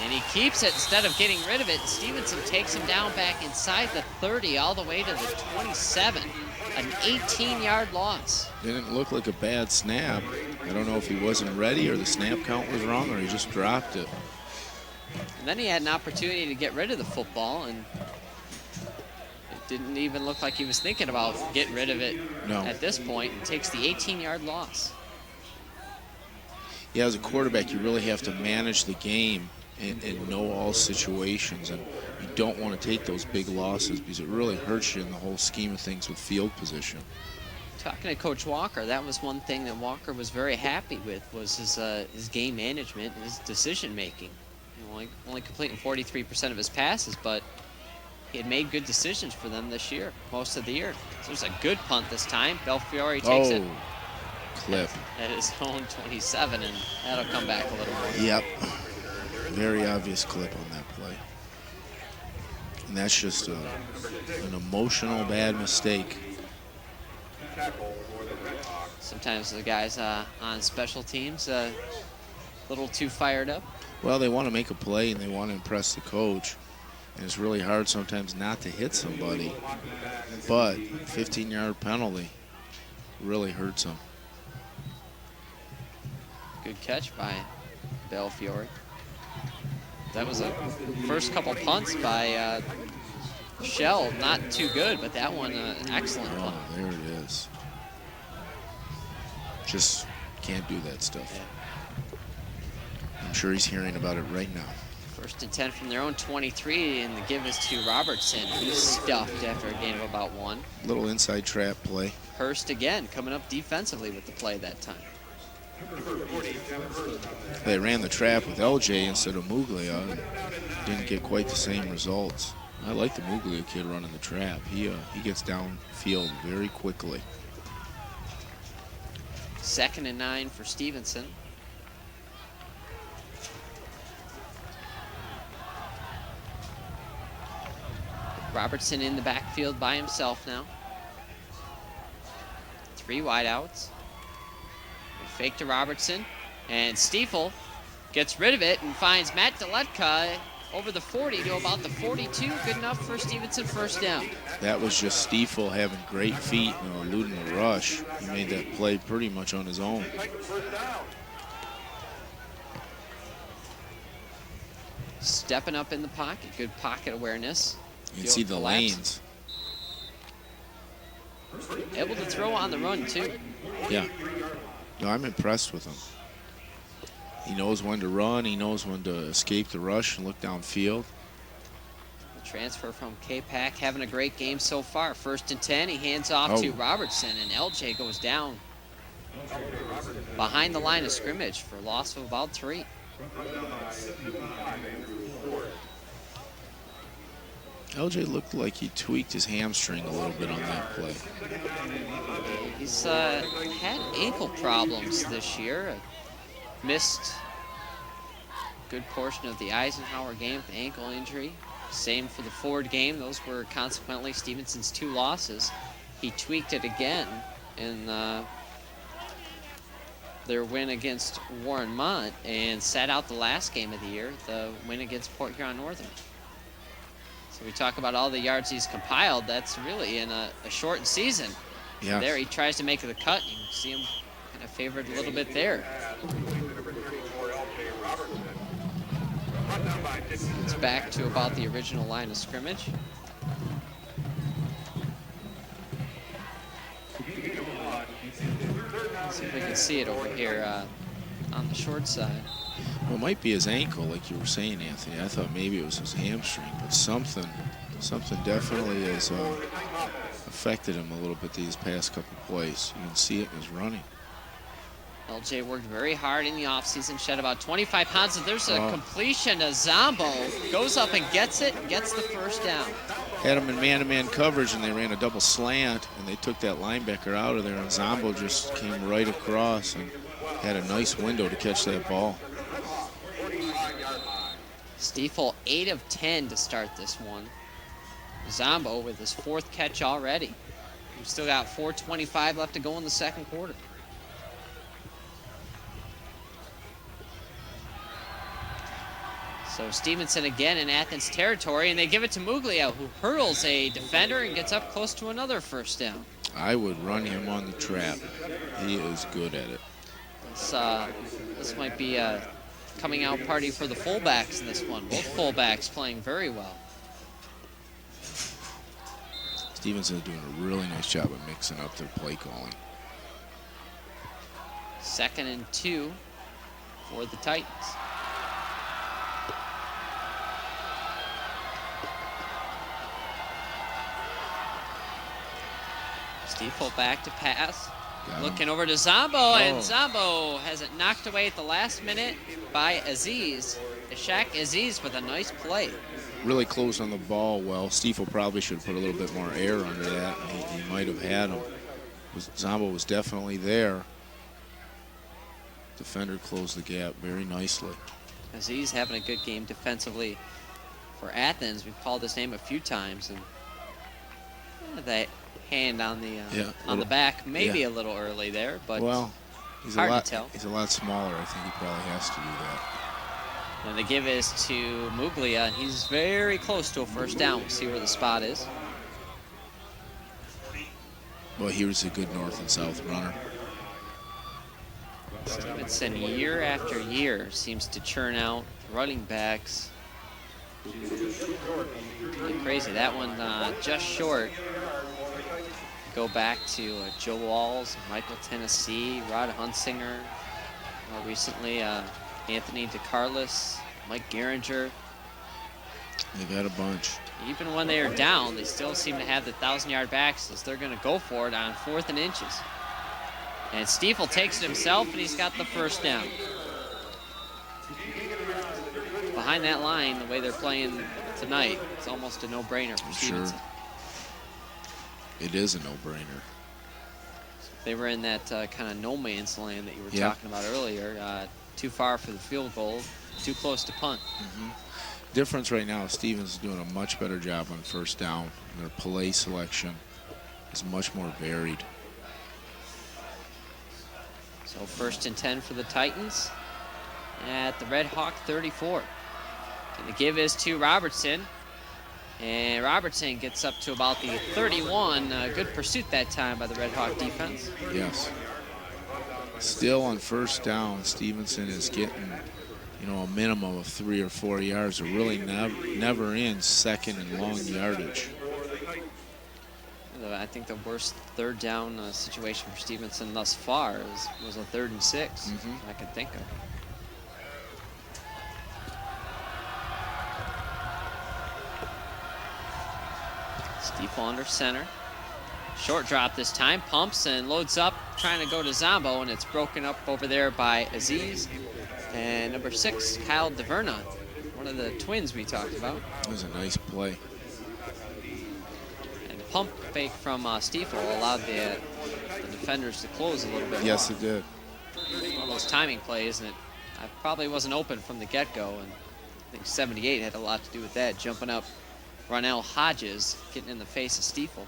And he keeps it instead of getting rid of it. Stevenson takes him down back inside the 30 all the way to the 27. An 18-yard loss. Didn't look like a bad snap. I don't know if he wasn't ready or the snap count was wrong or he just dropped it. And then he had an opportunity to get rid of the football, and it didn't even look like he was thinking about getting rid of it at this point, and takes the 18-yard loss. Yeah, as a quarterback, you really have to manage the game and know all situations, and you don't want to take those big losses because it really hurts you in the whole scheme of things with field position. Talking to Coach Walker, that was one thing that Walker was very happy with, was his game management and his decision making. Only completing 43% of his passes, but he had made good decisions for them this year, most of the year. So there's a good punt this time. Belfiore takes it. Clip. At his own 27, and that'll come back a little more. Yep. Very obvious clip on that play. And that's just an emotional bad mistake. Sometimes the guys on special teams a little too fired up. Well, they want to make a play and they want to impress the coach. And it's really hard sometimes not to hit somebody. But 15-yard penalty really hurts them. Good catch by Belfiore. That was a first couple punts by Shell. Not too good, but that one an excellent punt. Oh, there it is. Just can't do that stuff. Yeah. I'm sure he's hearing about it right now. First and 10 from their own 23, and the give is to Robertson. He's stuffed after a gain of about 1. Little inside trap play. Hurst again coming up defensively with the play that time. They ran the trap with LJ instead of Muglia and didn't get quite the same results. I like the Muglia kid running the trap. He gets downfield very quickly. 2nd and 9 for Stevenson. Robertson in the backfield by himself now. 3 wideouts. Fake to Robertson, and Stiefel gets rid of it and finds Matt Deletka over the 40 to about the 42. Good enough for Stevenson, first down. That was just Stiefel having great feet and eluding the rush. He made that play pretty much on his own. Stepping up in the pocket, good pocket awareness. You can see the lanes. Able to throw on the run too. Yeah. No, I'm impressed with him. He knows when to run. He knows when to escape the rush and look downfield. The transfer from K-Pac having a great game so far. 1st and 10, he hands off to Robertson, and LJ goes down behind the line of scrimmage for a loss of about 3. LJ looked like he tweaked his hamstring a little bit on that play. He's had ankle problems this year. Missed a good portion of the Eisenhower game with the ankle injury. Same for the Ford game. Those were consequently Stevenson's 2 losses. He tweaked it again in their win against Warren Mont and sat out the last game of the year, the win against Port Huron Northern. So we talk about all the yards he's compiled. That's really in a shortened season. Yeah. There he tries to make the cut. You can see him kind of favored a little bit there. It's back to about the original line of scrimmage. Let's see if we can see it over here on the short side. Well, it might be his ankle, like you were saying, Anthony. I thought maybe it was his hamstring, but something definitely has affected him a little bit these past couple plays. You can see it in his running. LJ worked very hard in the offseason, shed about 25 pounds. And there's a completion to Zombo. Goes up and gets it, gets the first down. Had him in man-to-man coverage, and they ran a double slant, and they took that linebacker out of there, and Zombo just came right across and had a nice window to catch that ball. Stiefel 8 of 10 to start this one. Zombo with his 4th catch already. We've still got 4:25 left to go in the second quarter. So Stevenson again in Athens territory, and they give it to Muglia, who hurls a defender and gets up close to another first down. I would run him on the trap. He is good at it. This might be a coming out party for the fullbacks in this one. Both fullbacks playing very well. Stevenson is doing a really nice job of mixing up their play calling. 2nd and 2 for the Titans. Stiefel back to pass. Looking over to Zombo, and Zombo has it knocked away at the last minute by Aziz. Ishaq Aziz with a nice play. Really close on the ball well. Stiefel probably should have put a little bit more air under that. He might have had him. Zombo was definitely there. Defender closed the gap very nicely. Aziz having a good game defensively for Athens. We've called his name a few times, and that hand on the back, maybe a little early there, but well, he's hard to tell. He's a lot smaller. I think he probably has to do that. And the give is to Muglia, and he's very close to a first down. We'll see where the spot is. Well, here's a good north and south runner. Stevenson, year after year, seems to churn out running backs. Really crazy. That one just short. Go back to Joe Walls, Michael Tennessee, Rod Hunsinger. More recently, Anthony DeCarlis, Mike Geringer. They've had a bunch. Even when they are down, they still seem to have the 1,000-yard backs as they're going to go for it on 4th and inches. And Stiefel takes it himself, and he's got the first down. Behind that line, the way they're playing tonight, it's almost a no-brainer for Stevenson. Sure. It is a no-brainer. They were in that kind of no man's land that you were talking about earlier. Too far for the field goal, too close to punt. Difference right now, Stevens is doing a much better job on first down. Their play selection is much more varied. So 1st and 10 for the Titans at the Red Hawk 34. And the give is to Robertson. And Robertson gets up to about the 31. Good pursuit that time by the Red Hawk defense. Yes. Still on first down, Stevenson is getting, a minimum of 3 or 4 yards. They're really never in second and long yardage. I think the worst 3rd down situation for Stevenson thus far was a 3rd and 6 I can think of. Stiefel under center. Short drop this time. Pumps and loads up, trying to go to Zombo, and it's broken up over there by Aziz. And number 6, Kyle DeVerna, one of the twins we talked about. That was a nice play. And the pump fake from Stiefel allowed the defenders to close a little bit. Yes, it did. One of those timing plays, and it probably wasn't open from the get-go. And I think 78 had a lot to do with that, jumping up. Ronell Hodges getting in the face of Stiefel.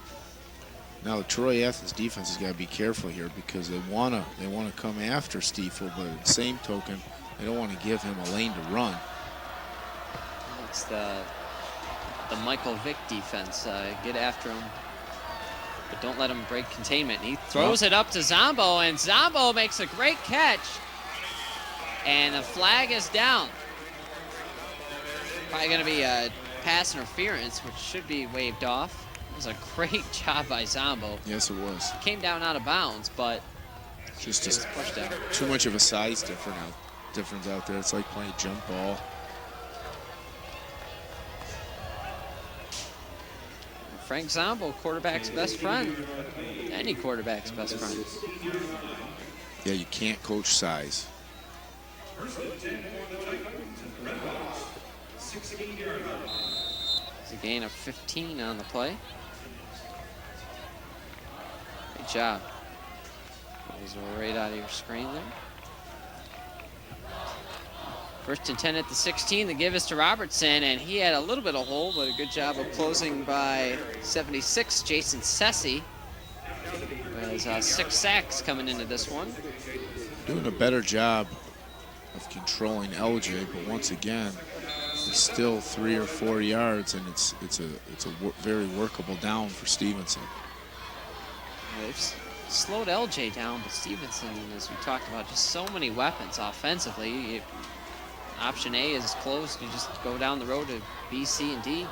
Now the Troy Athens defense has got to be careful here because they want to come after Stiefel, but at the same token, they don't want to give him a lane to run. It's the the Michael Vick defense. Get after him, but don't let him break containment. He throws it up to Zombo, and Zombo makes a great catch. And the flag is down. Probably going to be a pass interference, which should be waved off. It was a great job by Zombo. Yes, it was. Came down out of bounds, but just pushed down. Too much of a size difference out there. It's like playing jump ball. Frank Zombo, quarterback's best friend. Any quarterback's best friend. Yeah, you can't coach size. It's a gain of 15 on the play. Great job. Those are right out of your screen there. First and 10 at the 16. The give is to Robertson, and he had a little bit of hole, but a good job of closing by 76, Jason Sessi. There's 6 sacks coming into this one. Doing a better job of controlling LJ, but once again, it's still 3 or 4 yards, and it's a very workable down for Stevenson. They've slowed LJ down, but Stevenson, as we talked about, just so many weapons offensively. Option A is closed. You just go down the road to B, C, and D.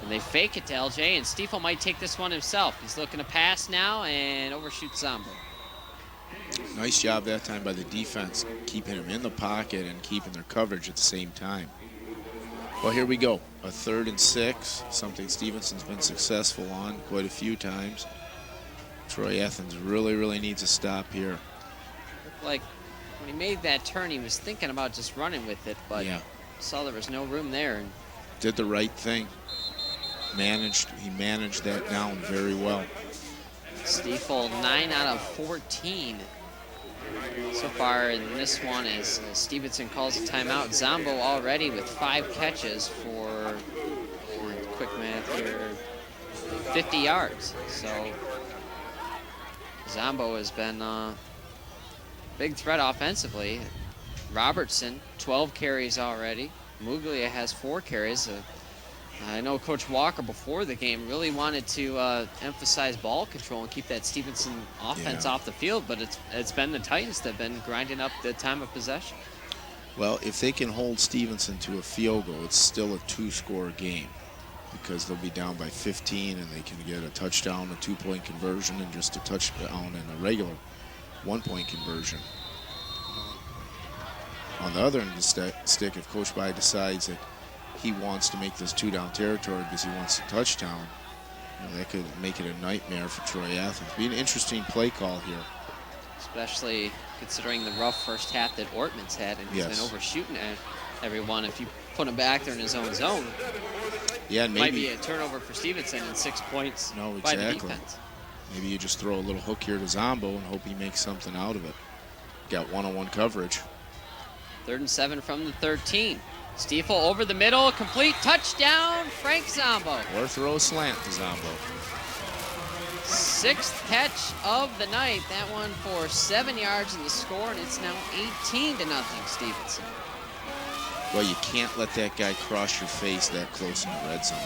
And they fake it to LJ, and Stiefel might take this one himself. He's looking to pass now and overshoots Zombo. Nice job that time by the defense, keeping him in the pocket and keeping their coverage at the same time. Well, here we go. A 3rd and 6, something Stevenson's been successful on quite a few times. Troy Athens really needs a stop here. Looked like when he made that turn, he was thinking about just running with it, but saw there was no room there. And did the right thing. He managed that down very well. Stiefel 9 out of 14 so far in this one, as Stevenson calls a timeout. Zombo already with 5 catches for, quick math here, 50 yards. So Zombo has been a big threat offensively. Robertson, 12 carries already. Muglia has 4 carries. I know Coach Walker before the game really wanted to emphasize ball control and keep that Stevenson offense off the field, but it's been the Titans that have been grinding up the time of possession. Well, if they can hold Stevenson to a field goal, it's still a 2-score game because they'll be down by 15 and they can get a touchdown, a 2-point conversion, and just a touchdown and a regular 1-point conversion. On the other end of the stick, if Coach Bai decides that he wants to make this 2-down territory because he wants a touchdown, that could make it a nightmare for Troy Athens. Be an interesting play call here. Especially considering the rough first half that Ortman's had, and he's been overshooting at everyone. If you put him back there in his own zone, and maybe might be a turnover for Stevenson and 6 points by the defense. Maybe you just throw a little hook here to Zombo and hope he makes something out of it. Got one-on-one coverage. 3rd and 7 from the 13. Stiefel over the middle, complete touchdown, Frank Zombo. Or throw a slant to Zombo. 6th catch of the night. That one for 7 yards in the score, and it's now 18-0 Stevenson. Well, you can't let that guy cross your face that close in the red zone.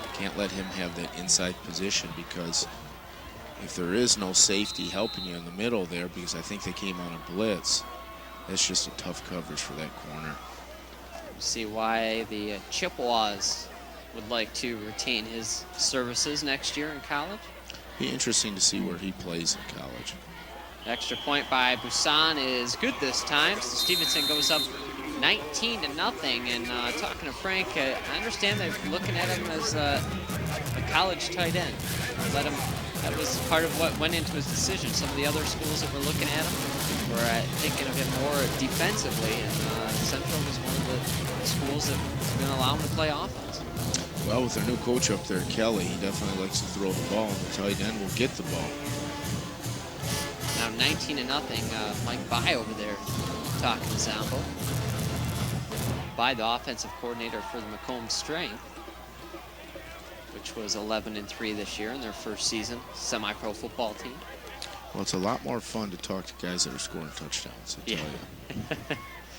You can't let him have that inside position, because if there is no safety helping you in the middle there, because I think they came on a blitz, that's just a tough coverage for that corner. See why the Chippewas would like to retain his services next year in college. Be interesting to see where he plays in college. Extra point by Busan is good this time. So Stevenson goes up 19-0. And talking to Frank, I understand they're looking at him as a college tight end. That was part of what went into his decision. Some of the other schools that were looking at him were thinking of him more defensively, and Central was one of the schools that was going to allow him to play offense. Well, with their new coach up there, Kelly, he definitely likes to throw the ball, and the tight end will get the ball. Now 19-0. Mike Bai over there talking to Zombo. Bai, the offensive coordinator for the Macomb Strength, which was 11-3 this year in their first season, semi-pro football team. Well, it's a lot more fun to talk to guys that are scoring touchdowns, I tell you.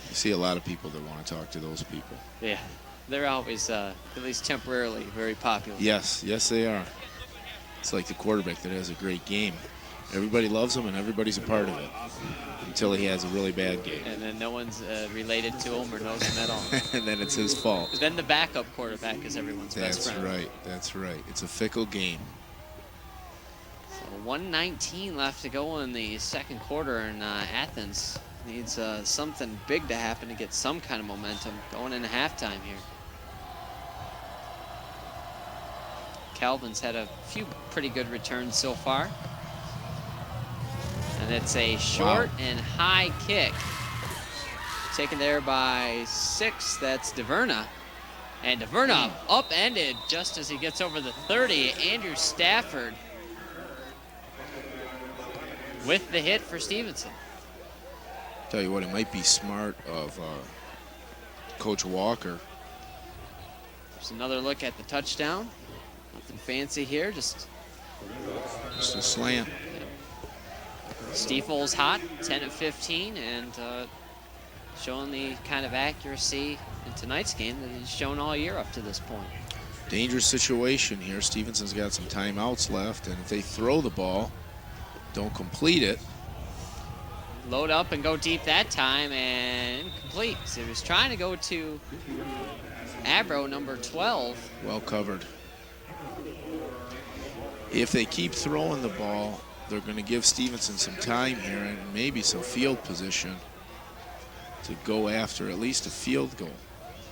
You see a lot of people that want to talk to those people. Yeah. They're always, at least temporarily, very popular. Yes, yes they are. It's like the quarterback that has a great game. Everybody loves him and everybody's a part of it until he has a really bad game. And then no one's related to him or knows him at all. And then it's his fault. Then the backup quarterback is everyone's best friend. That's right. That's right. It's a fickle game. So 1:19 left to go in the second quarter, and Athens needs something big to happen to get some kind of momentum going into halftime here. Calvin's had a few pretty good returns so far. And it's a short and high kick. Taken there by 6, that's DeVerna. And DeVerna upended just as he gets over the 30. Andrew Stafford with the hit for Stevenson. Tell you what, it might be smart of Coach Walker. There's another look at the touchdown. Nothing fancy here, just a slam. Stiefel's hot, 10 of 15, and showing the kind of accuracy in tonight's game that he's shown all year up to this point. Dangerous situation here. Stevenson's got some timeouts left, and if they throw the ball, don't complete it. Load up and go deep that time, and incomplete. So he was trying to go to Abro, number 12. Well covered. If they keep throwing the ball, they're going to give Stevenson some time here and maybe some field position to go after at least a field goal.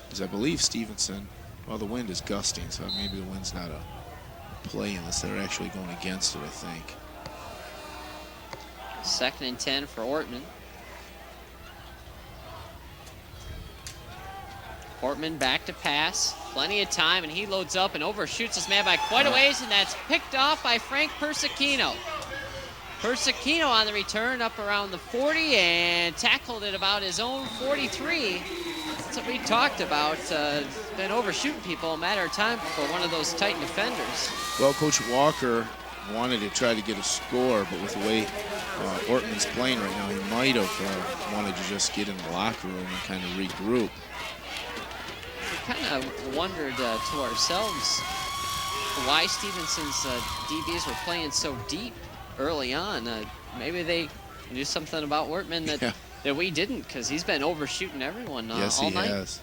Because I believe Stevenson, well, the wind is gusting, so maybe the wind's not a play unless they're actually going against it, I think. 2nd and 10 for Ortman. Ortman back to pass. Plenty of time, and he loads up and overshoots his man by quite a ways, and that's picked off by Frank Persicino. Persicino on the return up around the 40 and tackled at about his own 43. That's what we talked about. Been overshooting people a matter of time for one of those Titan defenders. Well, Coach Walker wanted to try to get a score, but with the way Ortman's playing right now, he might have wanted to just get in the locker room and kind of regroup. We kind of wondered to ourselves why Stevenson's DBs were playing so deep early on. Maybe they knew something about Ortman that we didn't, because he's been overshooting everyone all night. Yes, he has.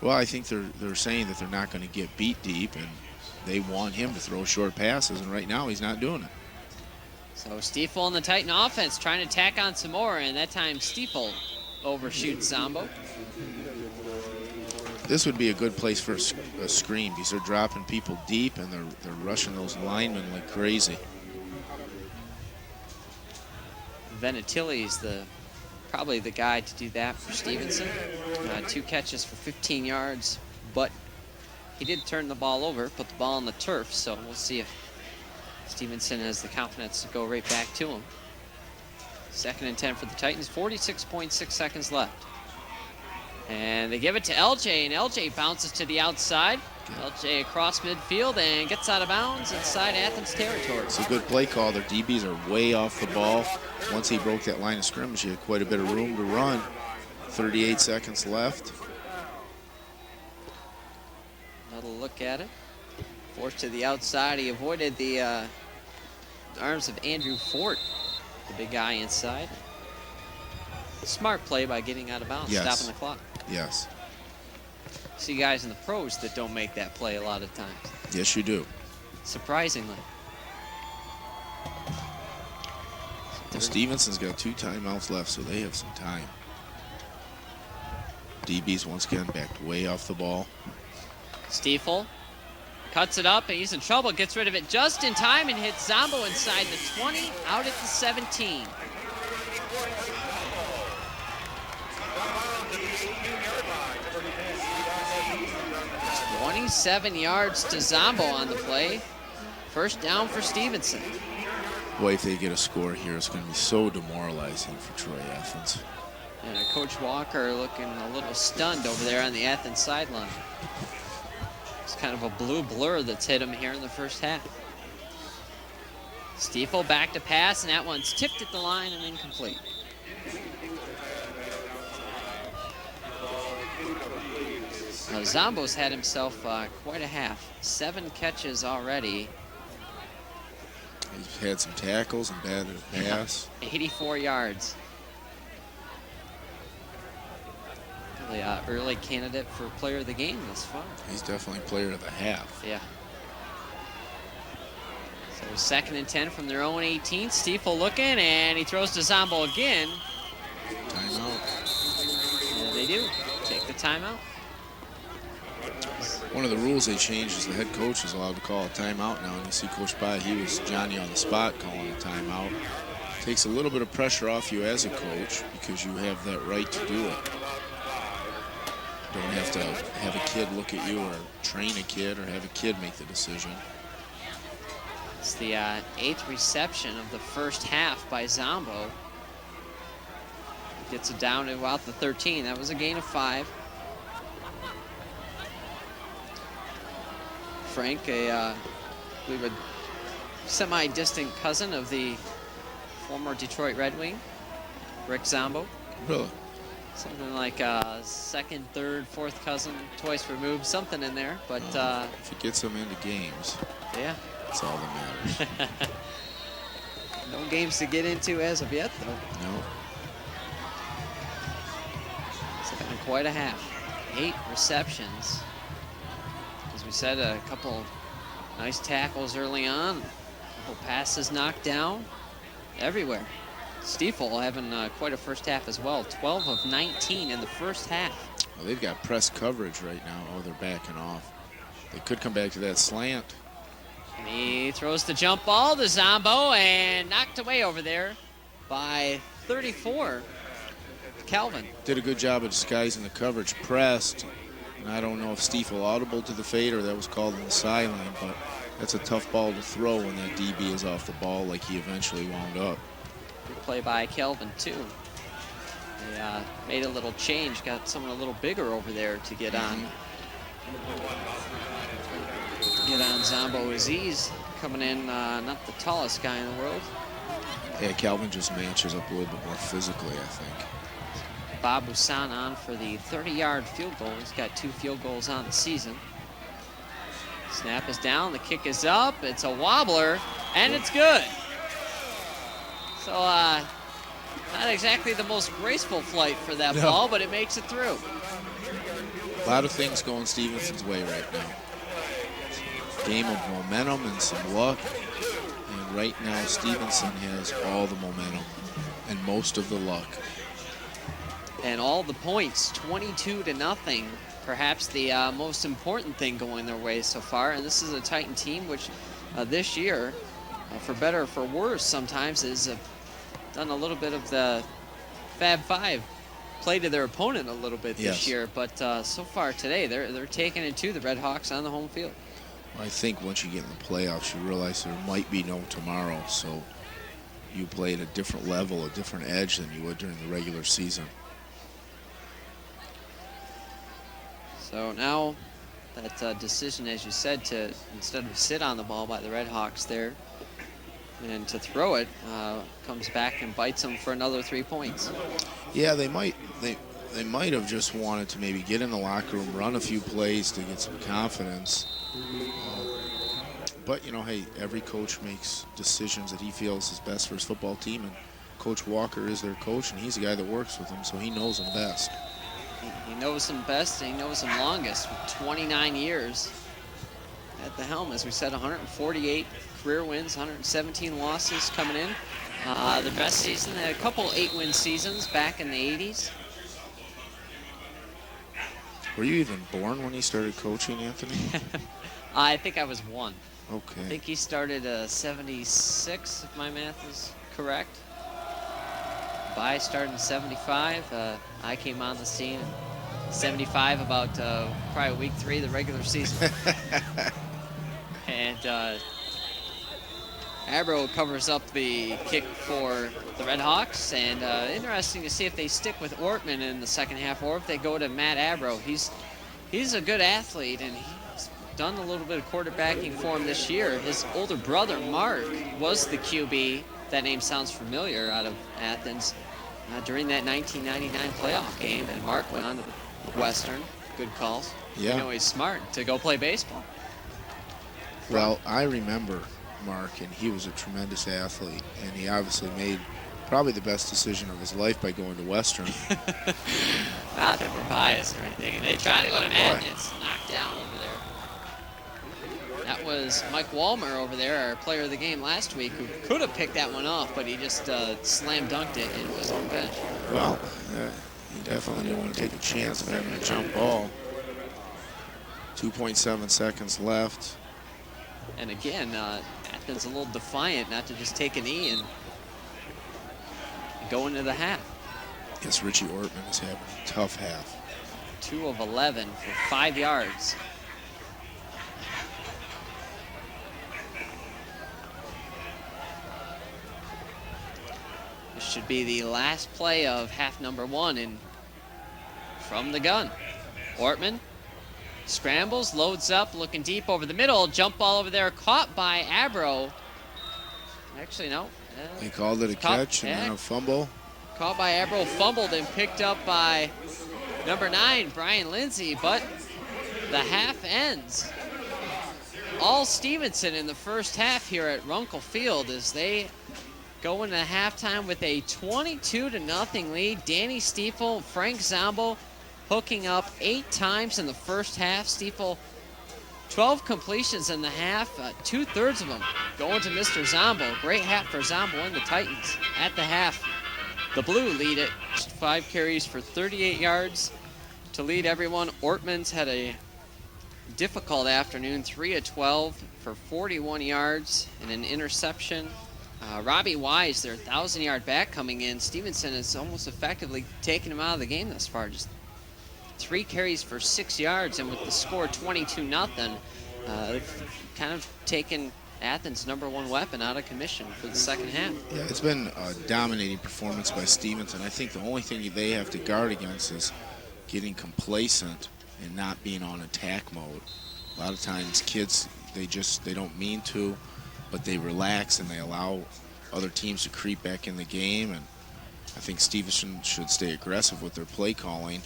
Well, I think they're saying that they're not going to get beat deep, and they want him to throw short passes, and right now he's not doing it. So Stiefel and the Titan offense trying to tack on some more, and that time Stiefel overshoots Zombo. This would be a good place for a screen because they're dropping people deep and they're rushing those linemen like crazy. Venetili's probably the guy to do that for Stevenson. 2 catches for 15 yards, but he did turn the ball over, put the ball on the turf, so we'll see if Stevenson has the confidence to go right back to him. 2nd and 10 for the Titans, 46.6 seconds left. And they give it to LJ, and LJ bounces to the outside. LJ across midfield and gets out of bounds inside Athens territory. It's a good play call. Their DBs are way off the ball. Once he broke that line of scrimmage, he had quite a bit of room to run. 38 seconds left. Another look at it. Forced to the outside. He avoided the arms of Andrew Fort, the big guy inside. Smart play by getting out of bounds, stopping the clock. Yes. See guys in the pros that don't make that play a lot of times. Yes, you do. Surprisingly. Well, Stevenson's got 2 timeouts left, so they have some time. DB's once again backed way off the ball. Stiefel cuts it up, and he's in trouble. Gets rid of it just in time and hits Zombo inside the 20, out at the 17. 27 yards to Zombo on the play. First down for Stevenson. Boy, if they get a score here, it's going to be so demoralizing for Troy Athens. And Coach Walker looking a little stunned over there on the Athens sideline. It's kind of a blue blur that's hit him here in the first half. Stiefel back to pass, and that one's tipped at the line and incomplete. Zombo's had himself quite a half. 7 catches already. He's had some tackles and batted a pass. 84 yards. Really early candidate for player of the game thus far. He's definitely player of the half. Yeah. So 2nd and 10 from their own 18. Stiefel looking, and he throws to Zombo again. Timeout. And they do take the timeout. One of the rules they changed is the head coach is allowed to call a timeout now. And you see Coach Pai, he was Johnny on the spot calling a timeout. Takes a little bit of pressure off you as a coach because you have that right to do it. Don't have to have a kid look at you or train a kid or have a kid make the decision. It's the 8th reception of the first half by Zombo. Gets it down to about the 13. That was a gain of 5. Frank, I believe a semi-distant cousin of the former Detroit Red Wing, Rick Zombo. Really? Something like 2nd, 3rd, 4th cousin, twice removed, something in there. But if it gets them into games, yeah, that's all that matters. No games to get into as of yet, though. No. It's been quite a half. 8 receptions. As we said, a couple nice tackles early on. A couple passes knocked down. Everywhere. Stiefel having quite a first half as well. 12 of 19 in the first half. Well, they've got press coverage right now. Oh, they're backing off. They could come back to that slant. And he throws the jump ball to Zombo and knocked away over there by 34. Calvin. Did a good job of disguising the coverage. Pressed. And I don't know if Stiefel audible to the fade or that was called in the sideline, but that's a tough ball to throw when that DB is off the ball like he eventually wound up. Good play by Calvin, too. They made a little change, got someone a little bigger over there to get on. Get on Zombo Aziz coming in, not the tallest guy in the world. Yeah, Calvin just matches up a little bit more physically, I think. Bob Busan on for the 30-yard field goal. He's got 2 field goals on the season. Snap is down, the kick is up, it's a wobbler, and it's good. So, not exactly the most graceful flight for that ball, but it makes it through. A lot of things going Stevenson's way right now. Game of momentum and some luck. And right now, Stevenson has all the momentum and most of the luck. And all the points, 22-0. Perhaps the most important thing going their way so far. And this is a Titan team which this year, for better or for worse sometimes, has done a little bit of the Fab Five, play to their opponent a little bit this year. But so far today, they're taking it to the Red Hawks on the home field. I think once you get in the playoffs, you realize there might be no tomorrow. So you play at a different level, a different edge than you would during the regular season. So now that decision, as you said, to instead of sit on the ball by the Red Hawks there and to throw it, comes back and bites them for another 3 points. Yeah, they might have just wanted to maybe get in the locker room, run a few plays to get some confidence. But, you know, hey, every coach makes decisions that he feels is best for his football team, and Coach Walker is their coach, and he's the guy that works with them, so he knows them best. He knows them best, and he knows them longest, with 29 years at the helm. As we said, 148 career wins, 117 losses coming in. The best season, a couple 8-win seasons back in the 80s. Were you even born when he started coaching, Anthony? I think I was 1. Okay. I think he started 76, if my math is correct. Bai started in 75. I came on the scene in 75, about probably week 3 of the regular season. And Abro covers up the kick for the Red Hawks. And interesting to see if they stick with Ortman in the second half or if they go to Matt Abro. He's a good athlete, and he's done a little bit of quarterbacking for him this year. His older brother, Mark, was the QB. That name sounds familiar, out of Athens during that 1999 playoff game, and Mark went on to Western. Good calls. Yeah. You know he's smart to go play baseball. Well, I remember Mark, and he was a tremendous athlete, and he obviously made probably the best decision of his life by going to Western. Not that we're biased or anything. They tried to go to Magnets, knocked down over there. That was Mike Walmer over there, our player of the game last week, who could have picked that one off, but he just slam dunked it into his own bench. Well, he definitely didn't want to take a chance of having a jump ball. 2.7 seconds left. And again, Athens a little defiant not to just take a knee and go into the half. Yes, Richie Ortman is having a tough half. 2 of 11 for 5 yards. This should be the last play of half number 1, and from the gun, Ortman scrambles, loads up, looking deep over the middle. Jump ball over there, caught by Abro. Actually, no. They called it a catch and then a fumble. Caught by Abro, fumbled and picked up by number 9, Brian Lindsay. But the half ends. All Stevenson in the first half here at Runkle Field as they go into halftime with a 22-0 lead. Danny Stiefel, Frank Zombo hooking up 8 times in the first half. Stiefel, 12 completions in the half, 2/3 of them going to Mr. Zombo. Great half for Zombo and the Titans. At the half, the Blue lead it, 5 carries for 38 yards to lead everyone. Ortman's had a difficult afternoon, 3 of 12 for 41 yards and an interception. Robbie Wise, their 1,000-yard back coming in. Stevenson has almost effectively taken him out of the game thus far. Just 3 carries for 6 yards, and with the score 22-0, they've kind of taken Athens' #1 weapon out of commission for the second half. Yeah, it's been a dominating performance by Stevenson. I think the only thing they have to guard against is getting complacent and not being on attack mode. A lot of times kids, they don't mean to, but they relax and they allow other teams to creep back in the game. And I think Stevenson should stay aggressive with their play calling,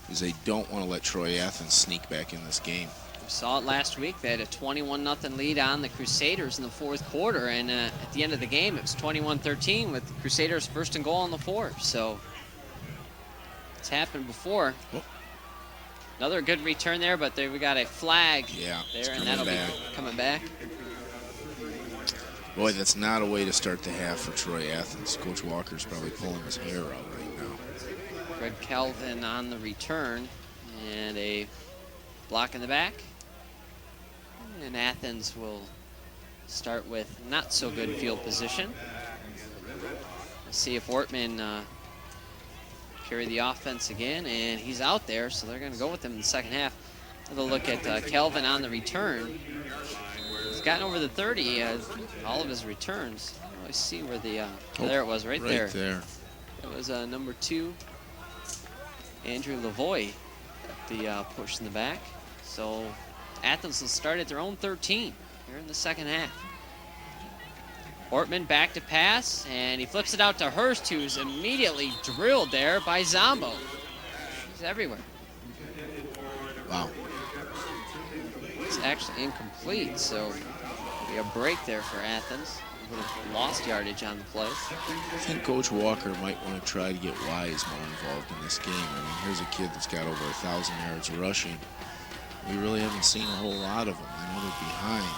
because they don't want to let Troy Athens sneak back in this game. We saw it last week. They had a 21-0 lead on the Crusaders in the 4th quarter, and at the end of the game, it was 21-13 with the Crusaders first and goal on the 4. So it's happened before. Oh. Another good return there, but we got a flag there, and that'll be coming back. Boy, that's not a way to start the half for Troy Athens. Coach Walker's probably pulling his hair out right now. Fred Kelvin on the return, and a block in the back. And Athens will start with not so good field position. Let's see if Ortman carry the offense again, and he's out there, so they're going to go with him in the second half. Another look at Kelvin on the return. He's gotten over the 30, all of his returns. I don't really see where the, there it was, right there. It was number 2, Andrew Lavoie, the push in the back. So Athens will start at their own 13 here in the second half. Ortman back to pass, and he flips it out to Hurst, who's immediately drilled there by Zombo. He's everywhere. Wow. It's actually incomplete, so be a break there for Athens. Would have lost yardage on the play. I think Coach Walker might want to try to get Wise more involved in this game. I mean, here's a kid that's got over 1,000 yards rushing. We really haven't seen a whole lot of him. I know they're behind,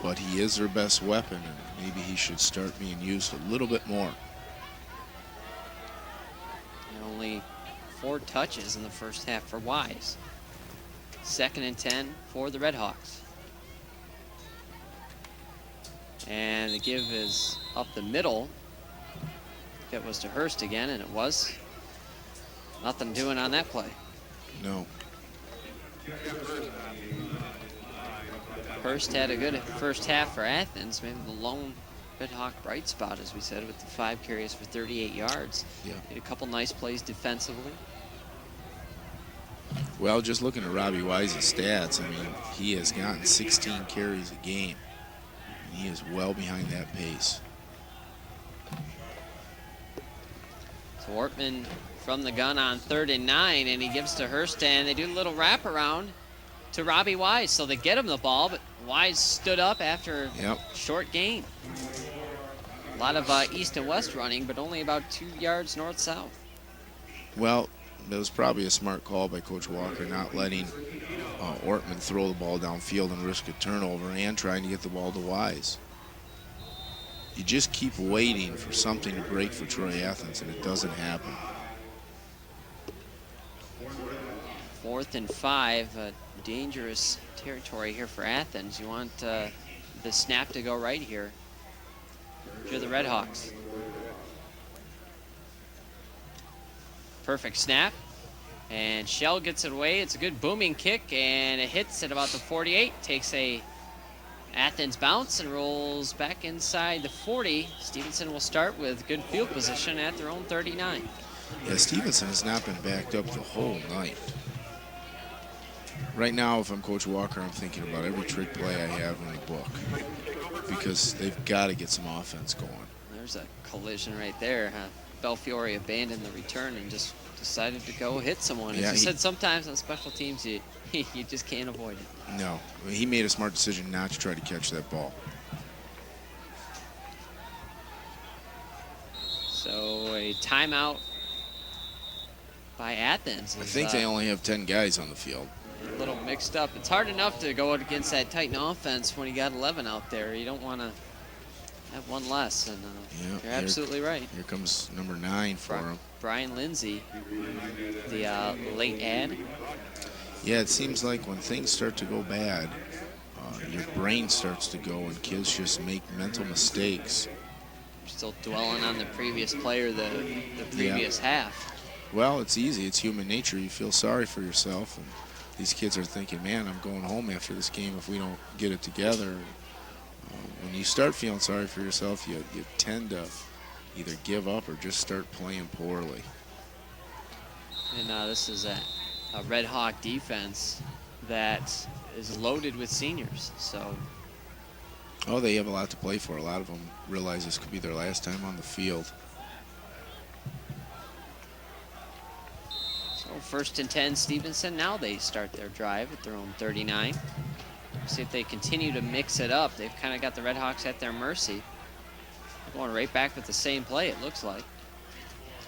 but he is their best weapon, and maybe he should start being used a little bit more. And only 4 touches in the first half for Wise. 2nd and 10 for the Redhawks. And the give is up the middle. That was to Hurst again, and it was. Nothing doing on that play. No. Hurst had a good first half for Athens, maybe the lone Redhawk bright spot, as we said, with the 5 carries for 38 yards. Yeah. Made a couple nice plays defensively. Well, just looking at Robbie Wise's stats, I mean, he has gotten 16 carries a game. He is well behind that pace. So Ortman from the gun on 3rd and 9, and he gives to Hurst, and they do a little wraparound to Robbie Wise. So they get him the ball, but Wise stood up after a short gain. A lot of east and west running, but only about 2 yards north-south. Well, that was probably a smart call by Coach Walker, not letting Ortman throw the ball downfield and risk a turnover, and trying to get the ball to Wise. You just keep waiting for something to break for Troy Athens, and it doesn't happen. 4th and 5, dangerous territory here for Athens. You want the snap to go right here. If you're the Red Hawks. Perfect snap. And Shell gets it away. It's a good booming kick, and it hits at about the 48. Takes a Athens bounce and rolls back inside the 40. Stevenson will start with good field position at their own 39. Yeah, Stevenson has not been backed up the whole night. Right now, if I'm Coach Walker, I'm thinking about every trick play I have in the book, because they've got to get some offense going. There's a collision right there. Belfiore abandoned the return and just decided to go hit someone. As you said, sometimes on special teams, you just can't avoid it. No, I mean, he made a smart decision not to try to catch that ball. So a timeout by Athens. I think they only have 10 guys on the field. A little mixed up. It's hard enough to go against that Titan offense when you got 11 out there. You don't want to have one less, and you're absolutely right. Here comes number 9 for him. Brian Lindsay, the late ad. Yeah, it seems like when things start to go bad, your brain starts to go and kids just make mental mistakes. You're still dwelling on the previous player, the previous half. Well, it's easy. It's human nature. You feel sorry for yourself, and these kids are thinking, man, I'm going home after this game if we don't get it together. When you start feeling sorry for yourself, you tend to either give up or just start playing poorly. And this is a Red Hawk defense that is loaded with seniors. So. Oh, they have a lot to play for. A lot of them realize this could be their last time on the field. So 1st and 10, Stevenson. Now they start their drive at their own 39. See if they continue to mix it up. They've kind of got the Red Hawks at their mercy. They're going right back with the same play, it looks like.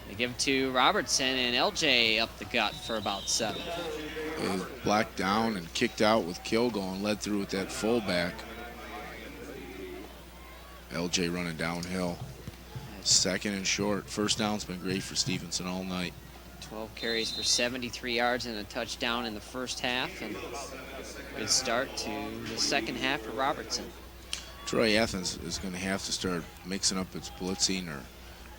They give it to Robertson, and LJ up the gut for about 7. He was blocked down and kicked out with Kilgore and led through with that fullback. LJ running downhill. 2nd and short. 1st down's been great for Stevenson all night. 12 carries for 73 yards and a touchdown in the first half, and good start to the second half for Robertson. Troy Athens is going to have to start mixing up its blitzing or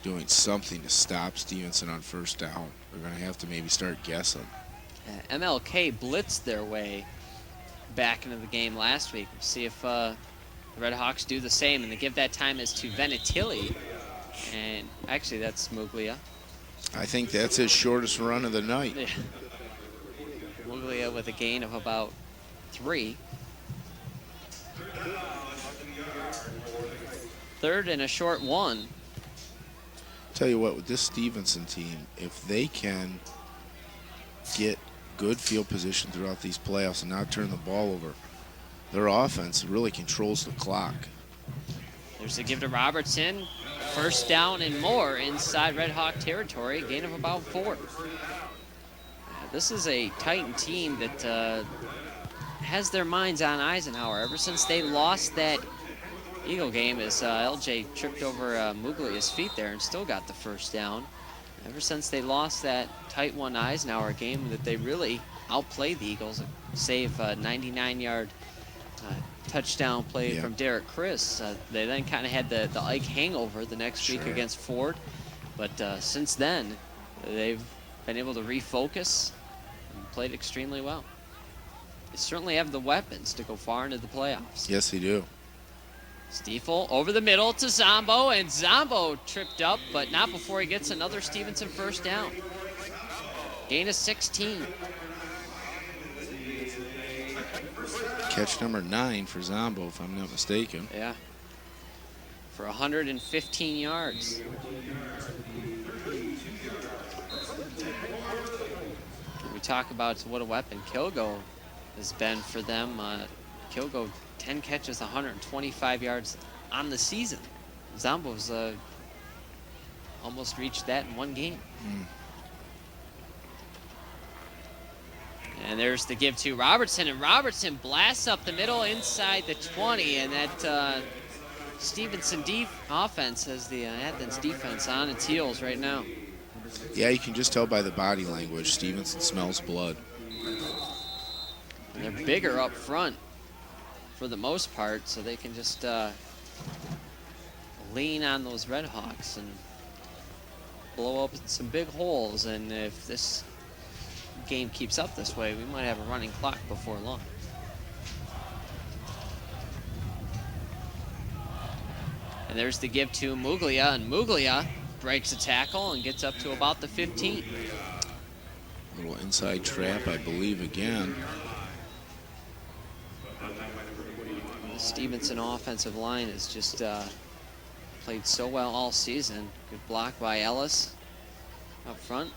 doing something to stop Stevenson on 1st down. They're going to have to maybe start guessing. MLK blitzed their way back into the game last week. We'll see if the Red Hawks do the same, and they give that time as to Venetilli, and actually that's Muglia. I think that's his shortest run of the night. Yeah. Muglia with a gain of about 3. 3rd and a short 1. Tell you what, with this Stevenson team, if they can get good field position throughout these playoffs and not turn the ball over, their offense really controls the clock. There's a give to Robertson. 1st down and more inside Red Hawk territory, gain of about 4. This is a Titan team that has their minds on Eisenhower ever since they lost that Eagle game, as LJ tripped over Muglia's feet there and still got the 1st down. Ever since they lost that tight one Eisenhower game, that they really outplayed the Eagles, save a 99-yard touchdown play from Derek Chris. They then kind of had the Ike hangover the next week against Ford, but since then they've been able to refocus and played extremely well. They certainly have the weapons to go far into the playoffs. Yes, they do. Stiefel over the middle to Zombo, and Zombo tripped up, but not before he gets another Stevenson 1st down. Gain of 16. Catch number 9 for Zombo, if I'm not mistaken. Yeah. For 115 yards. talk about what a weapon Kilgo has been for them. Kilgo, 10 catches, 125 yards on the season. Zombo's almost reached that in one game. And there's the give to Robertson, and Robertson blasts up the middle inside the 20, and that Stevenson offense has the Athens defense on its heels right now. Yeah, you can just tell by the body language. Stevenson smells blood. And they're bigger up front for the most part, so they can just lean on those Red Hawks and blow up some big holes. And if this game keeps up this way, we might have a running clock before long. And there's the give to Muglia, and Muglia breaks a tackle and gets up to about the 15. Little inside trap, I believe, again. The Stevenson offensive line has just played so well all season. Good block by Ellis up front.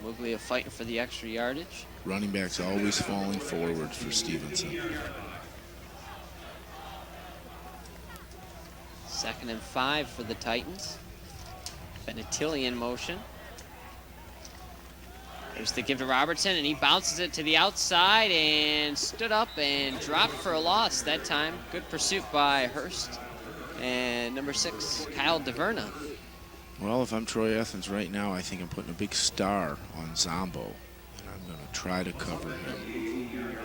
Muglia fighting for the extra yardage. Running backs always falling forward for Stevenson. 2nd and 5 for the Titans. Benatilli in motion. There's the give to Robertson, and he bounces it to the outside and stood up and dropped for a loss that time. Good pursuit by Hurst. And number 6, Kyle DeVerna. Well, if I'm Troy Athens right now, I think I'm putting a big star on Zombo, and I'm going to try to cover him.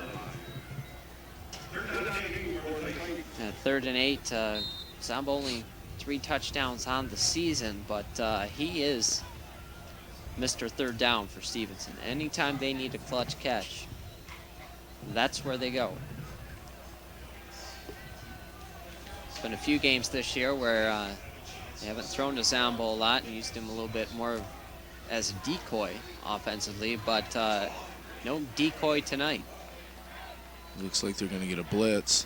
At 3rd and 8, Zombo only 3 touchdowns on the season, but he is Mr. Third Down for Stevenson. Anytime they need a clutch catch, that's where they go. It's been a few games this year where they haven't thrown to Zombo a lot and used him a little bit more as a decoy offensively, but no decoy tonight. Looks like they're going to get a blitz.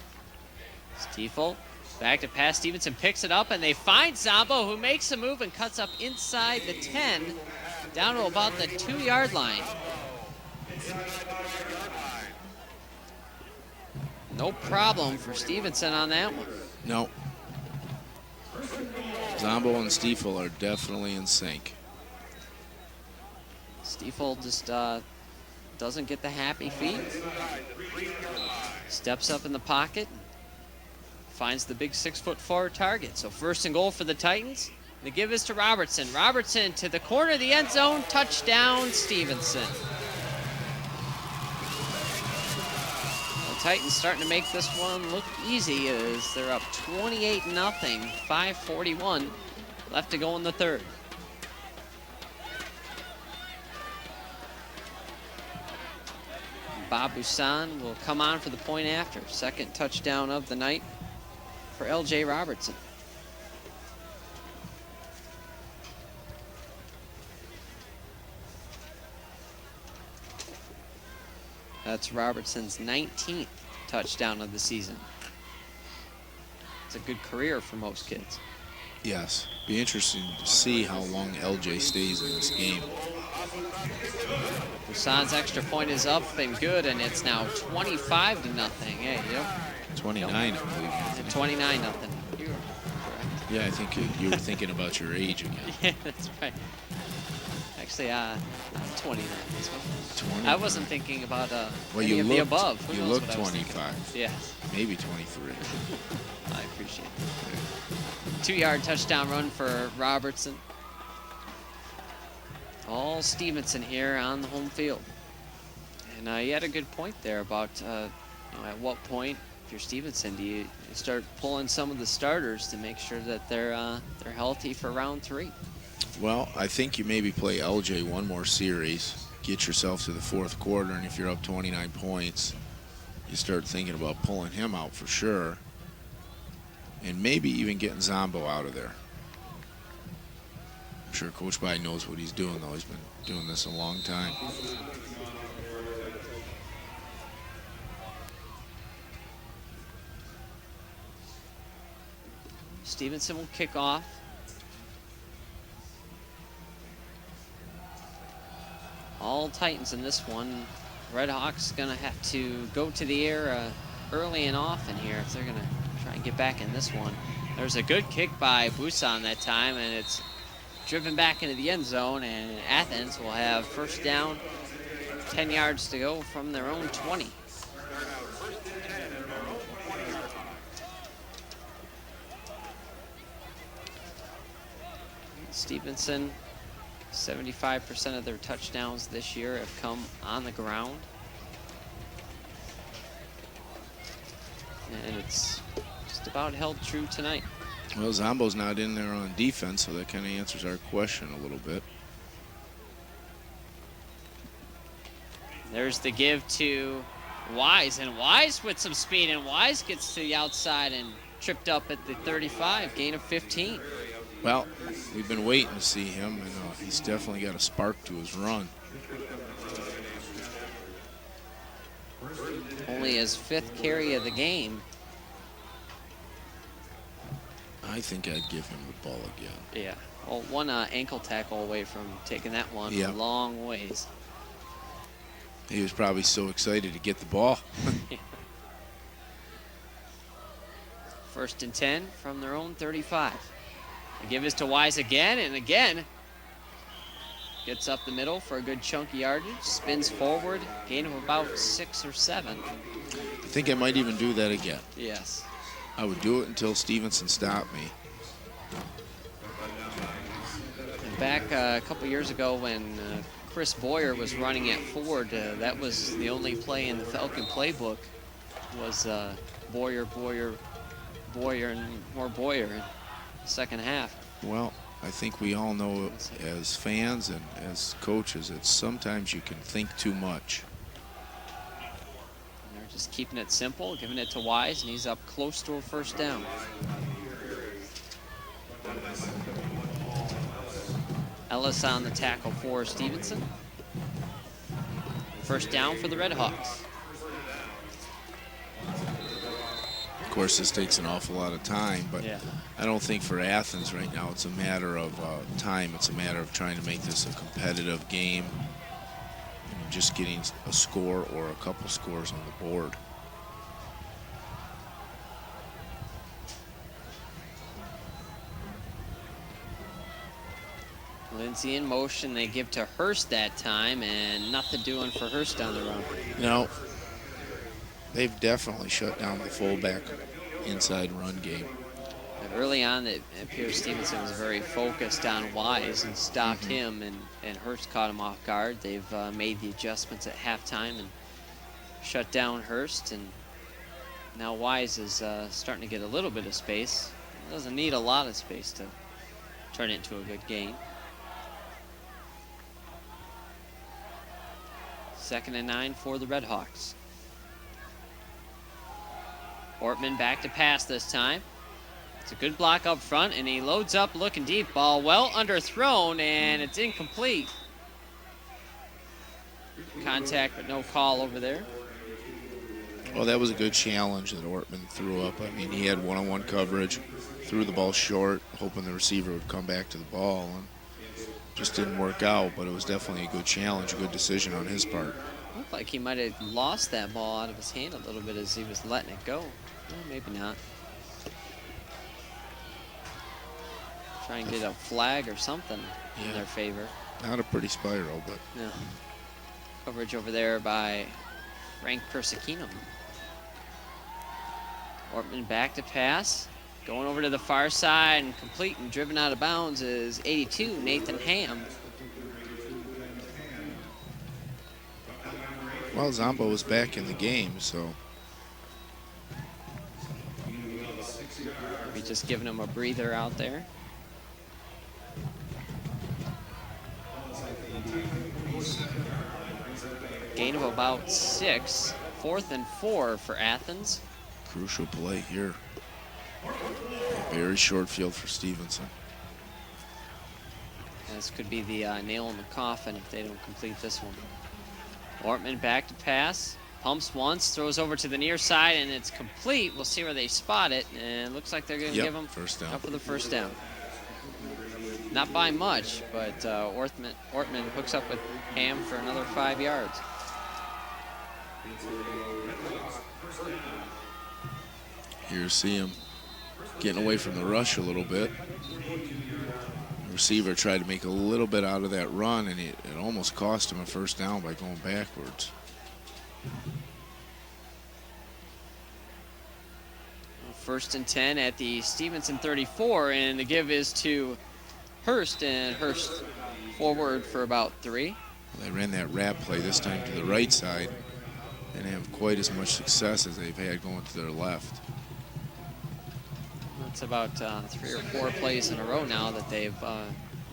Stiefel back to pass. Stevenson picks it up, and they find Zombo, who makes a move and cuts up inside the 10, down to about the 2-yard line. No problem for Stevenson on that one. No. Zombo and Stiefel are definitely in sync. Stiefel just doesn't get the happy feet. Steps up in the pocket. Finds the big 6'4" target. So 1st and goal for the Titans. The give is to Robertson. Robertson to the corner of the end zone. Touchdown, Stevenson. The Titans starting to make this one look easy as they're up 28-0, 5:41 left to go in the 3rd. Bob Busan will come on for the point after. 2nd touchdown of the night for L.J. Robertson. That's Robertson's 19th touchdown of the season. It's a good career for most kids. Yes. Be interesting to see how long LJ stays in this game. Busan's extra point is up and good, and it's now 25-0. Hey, yep. 29, I believe. 29-0. You were correct. Yeah, I think you were thinking about your age again. Yeah, that's right. Actually, I'm 29. 20. I wasn't thinking about well, any of the above. Who you knows look what I was thinking? 25. Yes. Maybe 23. I appreciate it. 2-yard touchdown run for Robertson. All Stevenson here on the home field. And you had a good point there about at what point, if you're Stevenson, do you start pulling some of the starters to make sure that they're healthy for round 3? Well, I think you maybe play LJ one more series, get yourself to the 4th quarter, and if you're up 29 points, you start thinking about pulling him out for sure, and maybe even getting Zombo out of there. I'm sure Coach Biden knows what he's doing, though. He's been doing this a long time. Stevenson will kick off. All Titans in this one. Red Hawks going to have to go to the air early and often here if they're going to try and get back in this one. There's a good kick by Busan that time, and it's driven back into the end zone, and Athens will have first down, 10 yards to go from their own 20. Stevenson, 75% of their touchdowns this year have come on the ground. And it's just about held true tonight. Well, Zombo's not in there on defense, so that kind of answers our question a little bit. There's the give to Wise, and Wise with some speed, and Wise gets to the outside and tripped up at the 35, gain of 15. Well, we've been waiting to see him, and he's definitely got a spark to his run. Only his 5th carry of the game. I think I'd give him the ball again. Yeah, well, one ankle tackle away from taking that one a long ways. He was probably so excited to get the ball. First and 10 from their own 35. The give is to Wise again, and again. Gets up the middle for a good chunky yardage, spins forward, gain of about 6 or 7. I think I might even do that again. Yes. I would do it until Stevenson stopped me. And back a couple years ago when Chris Boyer was running at Ford, that was the only play in the Falcon playbook was Boyer, and more Boyer in the second half. Well, I think we all know as fans and as coaches that sometimes you can think too much. And they're just keeping it simple, giving it to Wise, and he's up close to a first down. Ellis on the tackle for Stevenson. First down for the Red Hawks. Of course, this takes an awful lot of time, but I don't think for Athens right now it's a matter of time. It's a matter of trying to make this a competitive game and just getting a score or a couple scores on the board. Lindsay in motion. They give to Hurst that time, and nothing doing for Hurst on the run. No, they've definitely shut down the fullback inside run game. But early on, it appears Stevenson was very focused on Wise and stopped him, and Hurst caught him off guard. They've made the adjustments at halftime and shut down Hurst, and now Wise is starting to get a little bit of space. Doesn't need a lot of space to turn it into a good game. 2nd and 9 for the Red Hawks. Ortman back to pass this time. It's a good block up front, and he loads up looking deep. Ball well underthrown, and it's incomplete. Contact, but no call over there. Well, that was a good challenge that Ortman threw up. I mean, he had one-on-one coverage, threw the ball short, hoping the receiver would come back to the ball, and just didn't work out, but it was definitely a good challenge, a good decision on his part. Looked like he might have lost that ball out of his hand a little bit as he was letting it go. Well, maybe not. Try and get a flag or something in their favor. Not a pretty spiral, but... No. Coverage over there by Frank Persichino. Ortman back to pass. Going over to the far side and complete and driven out of bounds is 82, Nathan Ham. Well, Zombo was back in the game, so... Maybe just giving him a breather out there. Gain of about 6. 4th and 4 for Athens. Crucial play here. A very short field for Stevenson. This could be the nail in the coffin if they don't complete this one. Ortman back to pass. Pumps once, throws over to the near side, and it's complete. We'll see where they spot it, and it looks like they're going to give him first down. up for the first down. Not by much, but Ortman hooks up with Ham for another 5 yards. Here you see him getting away from the rush a little bit. The receiver tried to make a little bit out of that run, and it almost cost him a first down by going backwards. First and 10 at the Stevenson 34, and the give is to Hurst, and Hurst forward for about 3. They ran that wrap play this time to the right side and have quite as much success as they've had going to their left. It's about 3 or 4 plays in a row now that they've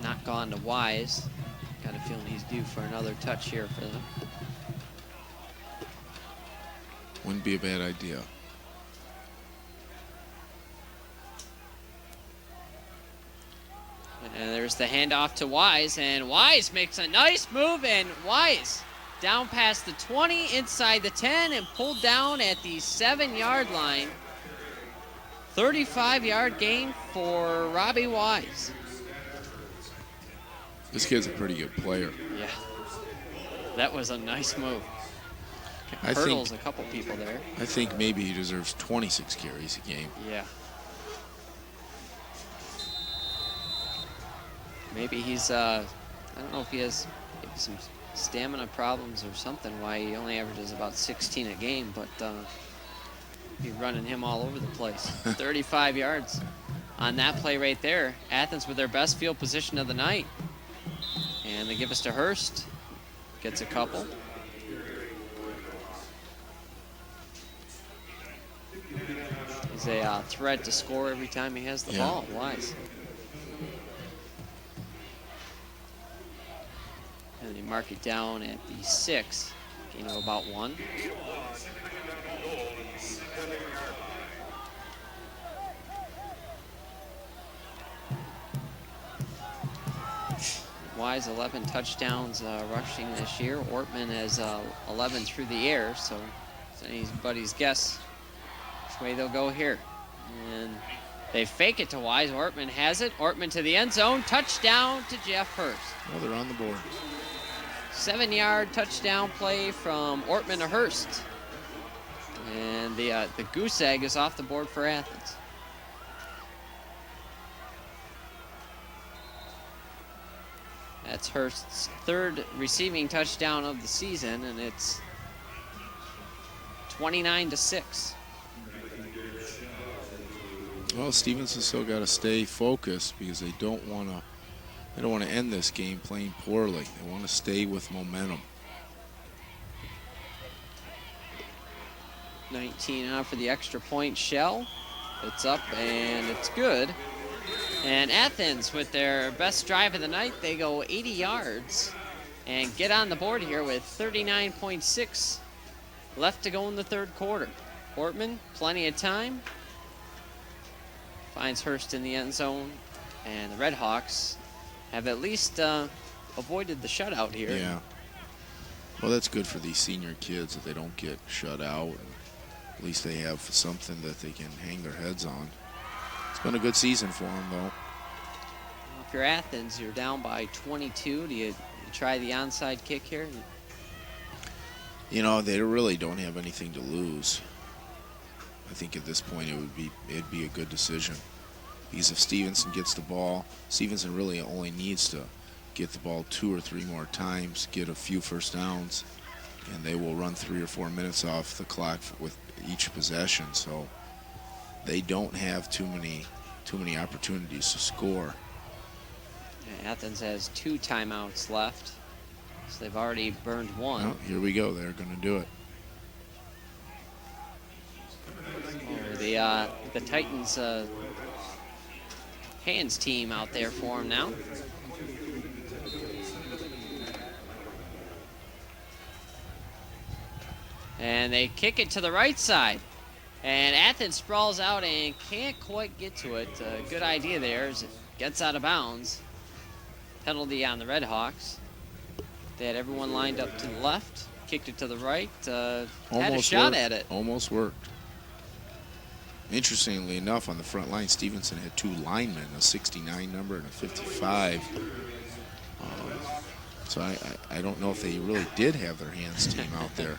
not gone to Wise. Got a feeling he's due for another touch here for them. Wouldn't be a bad idea. And there's the handoff to Wise, and Wise makes a nice move, and Wise down past the 20, inside the 10, and pulled down at the 7-yard line. 35-yard gain for Robbie Wise. This kid's a pretty good player. Yeah, that was a nice move. Hurdles a couple people there. I think maybe he deserves 26 carries a game. Yeah. Maybe he's, I don't know if he has maybe some stamina problems or something, why he only averages about 16 a game, but be running him all over the place. 35 yards on that play right there. Athens with their best field position of the night. And they give us to Hurst. Gets a couple. He's a threat to score every time he has the ball. Wise. And they mark it down at the 6, gain of about 1. Wise 11 touchdowns rushing this year. Ortman has 11 through the air, so it's anybody's guess which way they'll go here. And they fake it to Wise. Ortman has it. Ortman to the end zone. Touchdown to Jeff Hurst. Well, they're on the board. 7-yard touchdown play from Ortman to Hurst. And the goose egg is off the board for Athens. That's Hurst's 3rd receiving touchdown of the season, and it's 29-6. Well, Stevenson's still got to stay focused because they don't want to end this game playing poorly. They want to stay with momentum. 19 out for the extra point shell. It's up and it's good. And Athens, with their best drive of the night, they go 80 yards and get on the board here with 39.6 left to go in the 3rd quarter. Ortman, plenty of time. Finds Hurst in the end zone. And the Red Hawks have at least avoided the shutout here. Yeah. Well, that's good for these senior kids that they don't get shut out. And at least they have something that they can hang their heads on. It's been a good season for them, though. If you're Athens, you're down by 22. Do you try the onside kick here? You know, they really don't have anything to lose. I think at this point it'd be a good decision. Because if Stevenson gets the ball, Stevenson really only needs to get the ball 2 or 3 more times, get a few first downs, and they will run 3 or 4 minutes off the clock with each possession. So they don't have too many opportunities to score. Yeah, Athens has 2 timeouts left, so they've already burned 1. Well, here we go. They're going to do it. Oh, the Titans hands team out there for them now. And they kick it to the right side. And Athens sprawls out and can't quite get to it. Good idea there as it gets out of bounds. Penalty on the Red Hawks. They had everyone lined up to the left, kicked it to the right, had a shot at it. Almost worked. Interestingly enough, on the front line, Stevenson had 2 linemen, a 69 number and a 55. So I don't know if they really did have their hands team out there.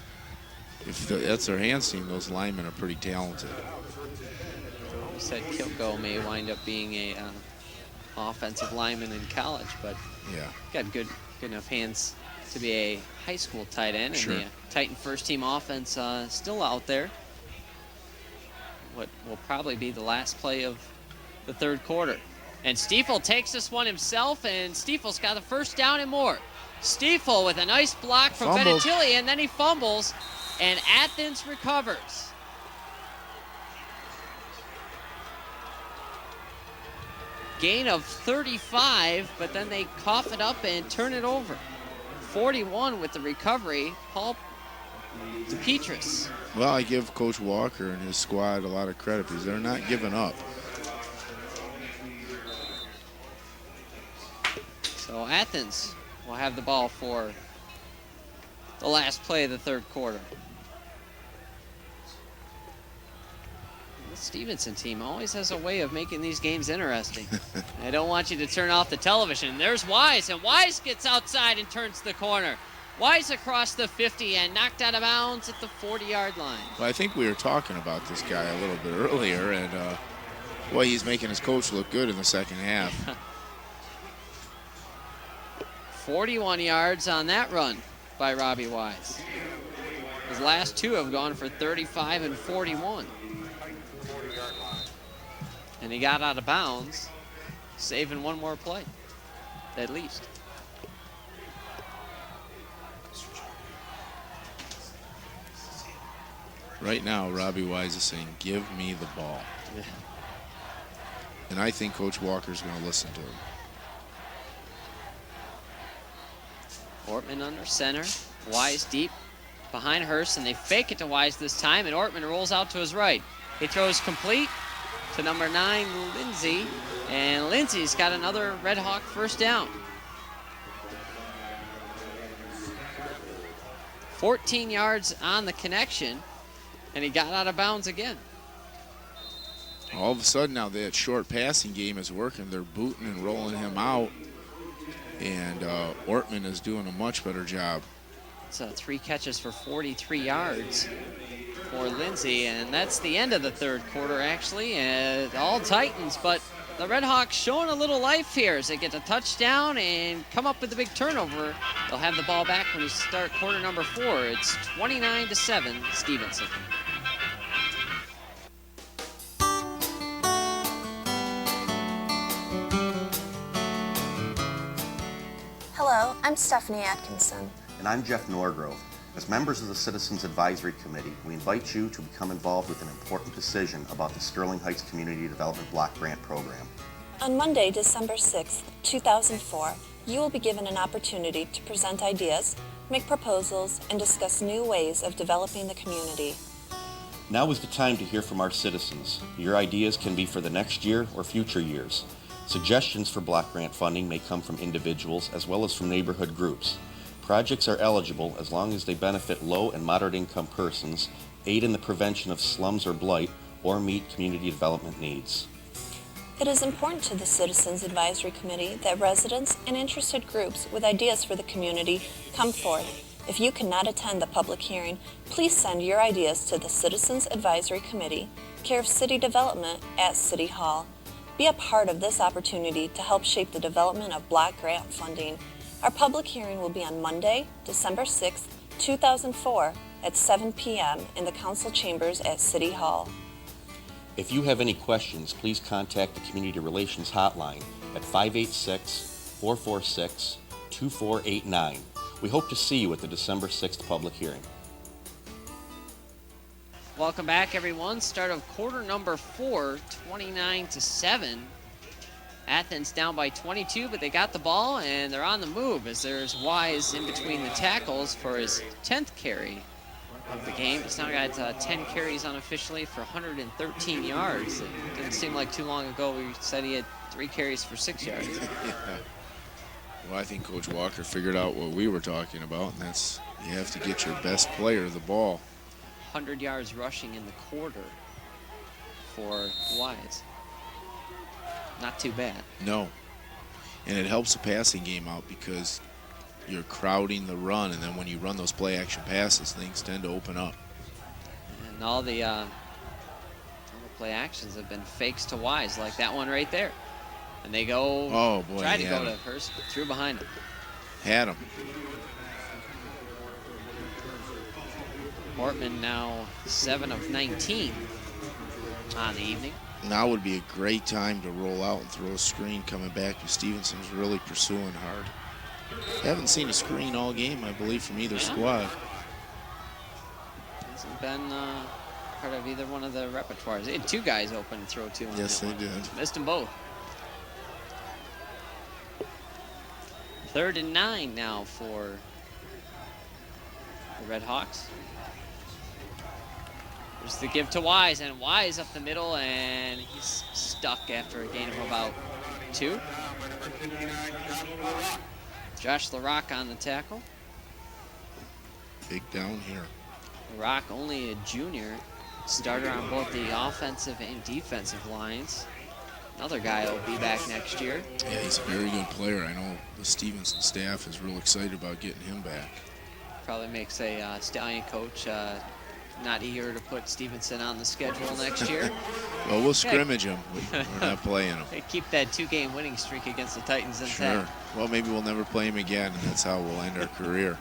if that's their hands team, those linemen are pretty talented. You said Kilco may wind up being a offensive lineman in college, but Yeah. got good enough hands to be a high school tight end. Sure. And the Titan first team offense still out there. What will probably be the last play of the third quarter. And Stiefel takes this one himself, and Stiefel's got the first down and more. Stiefel with a nice block from Fumbles. Benetilli, and then he fumbles, and Athens recovers. Gain of 35, but then they cough it up and turn it over. 41 with the recovery, Paul DePetris. Well, I give Coach Walker and his squad a lot of credit because they're not giving up. So Athens will have the ball for the last play of the third quarter. The Stevenson team always has a way of making these games interesting. I don't want you to turn off the television. There's Wise, and Wise gets outside and turns the corner. Wise across the 50 and knocked out of bounds at the 40-yard line. Well, I think we were talking about this guy a little bit earlier, and well, he's making his coach look good in the second half. 41 yards on that run by Robbie Wise. His last two have gone for 35 and 41. And he got out of bounds, saving one more play, at least. Right now, Robbie Wise is saying, give me the ball. Yeah. And I think Coach Walker's going to listen to him. Ortman under center, Wise deep behind Hurst, and they fake it to Wise this time, and Ortman rolls out to his right. He throws complete to number 9, Lindsey, and Lindsey's got another Red Hawk first down. 14 yards on the connection, and he got out of bounds again. All of a sudden now that short passing game is working. They're booting and rolling him out, and Ortman is doing a much better job. It's 3 catches for 43 yards for Lindsey, and that's the end of the third quarter, actually. All Titans, but the Red Hawks showing a little life here as they get a touchdown and come up with a big turnover. They'll have the ball back when we start quarter number 4. It's 29-7, Stevenson. Hello, I'm Stephanie Atkinson. And I'm Jeff Norgrove. As members of the Citizens Advisory Committee, we invite you to become involved with an important decision about the Sterling Heights Community Development Block Grant Program. On Monday, December 6, 2004, you will be given an opportunity to present ideas, make proposals, and discuss new ways of developing the community. Now is the time to hear from our citizens. Your ideas can be for the next year or future years. Suggestions for block grant funding may come from individuals as well as from neighborhood groups. Projects are eligible as long as they benefit low and moderate income persons, aid in the prevention of slums or blight, or meet community development needs. It is important to the Citizens Advisory Committee that residents and interested groups with ideas for the community come forth. If you cannot attend the public hearing, please send your ideas to the Citizens Advisory Committee, care of City Development at City Hall. Be a part of this opportunity to help shape the development of block grant funding. Our public hearing will be on Monday, December 6, 2004 at 7 p.m. in the council chambers at City Hall. If you have any questions, please contact the Community Relations Hotline at 586-446-2489. We hope to see you at the December 6th public hearing. Welcome back, everyone. Start of quarter number 4, 29-7. Athens down by 22, but they got the ball, and they're on the move as there's Wise in between the tackles for his 10th carry of the game. He's now got 10 carries unofficially for 113 yards. It didn't seem like too long ago we said he had 3 carries for 6 yards. Yeah. Well, I think Coach Walker figured out what we were talking about, and that's you have to get your best player the ball. 100 yards rushing in the quarter for Wise. Not too bad. No. And it helps the passing game out because you're crowding the run, and then when you run those play-action passes, things tend to open up. And all the play actions have been fakes to Wise, like that one right there. And they go, oh boy, try to go to Hurst, but threw behind him. Had him. Ortman now 7 of 19 on the evening. Now would be a great time to roll out and throw a screen coming back. Stevenson's really pursuing hard. Haven't seen a screen all game, I believe, from either squad. Hasn't been part of either one of the repertoires. They had 2 guys open to throw to. Yes, they did. Missed them both. 3rd and 9 now for the Red Hawks. There's the give to Wise, and Wise up the middle, and he's stuck after a gain of about 2. Josh LaRock on the tackle. Big down here. LaRock, only a junior, starter on both the offensive and defensive lines. Another guy will be back next year. Yeah, he's a very good player. I know the Stevenson staff is real excited about getting him back. Probably makes a Stallion coach not eager to put Stevenson on the schedule next year. Well, we'll scrimmage him. We're not playing him. They keep that 2-game winning streak against the Titans intact. Sure. Well, maybe we'll never play him again, and that's how we'll end our career.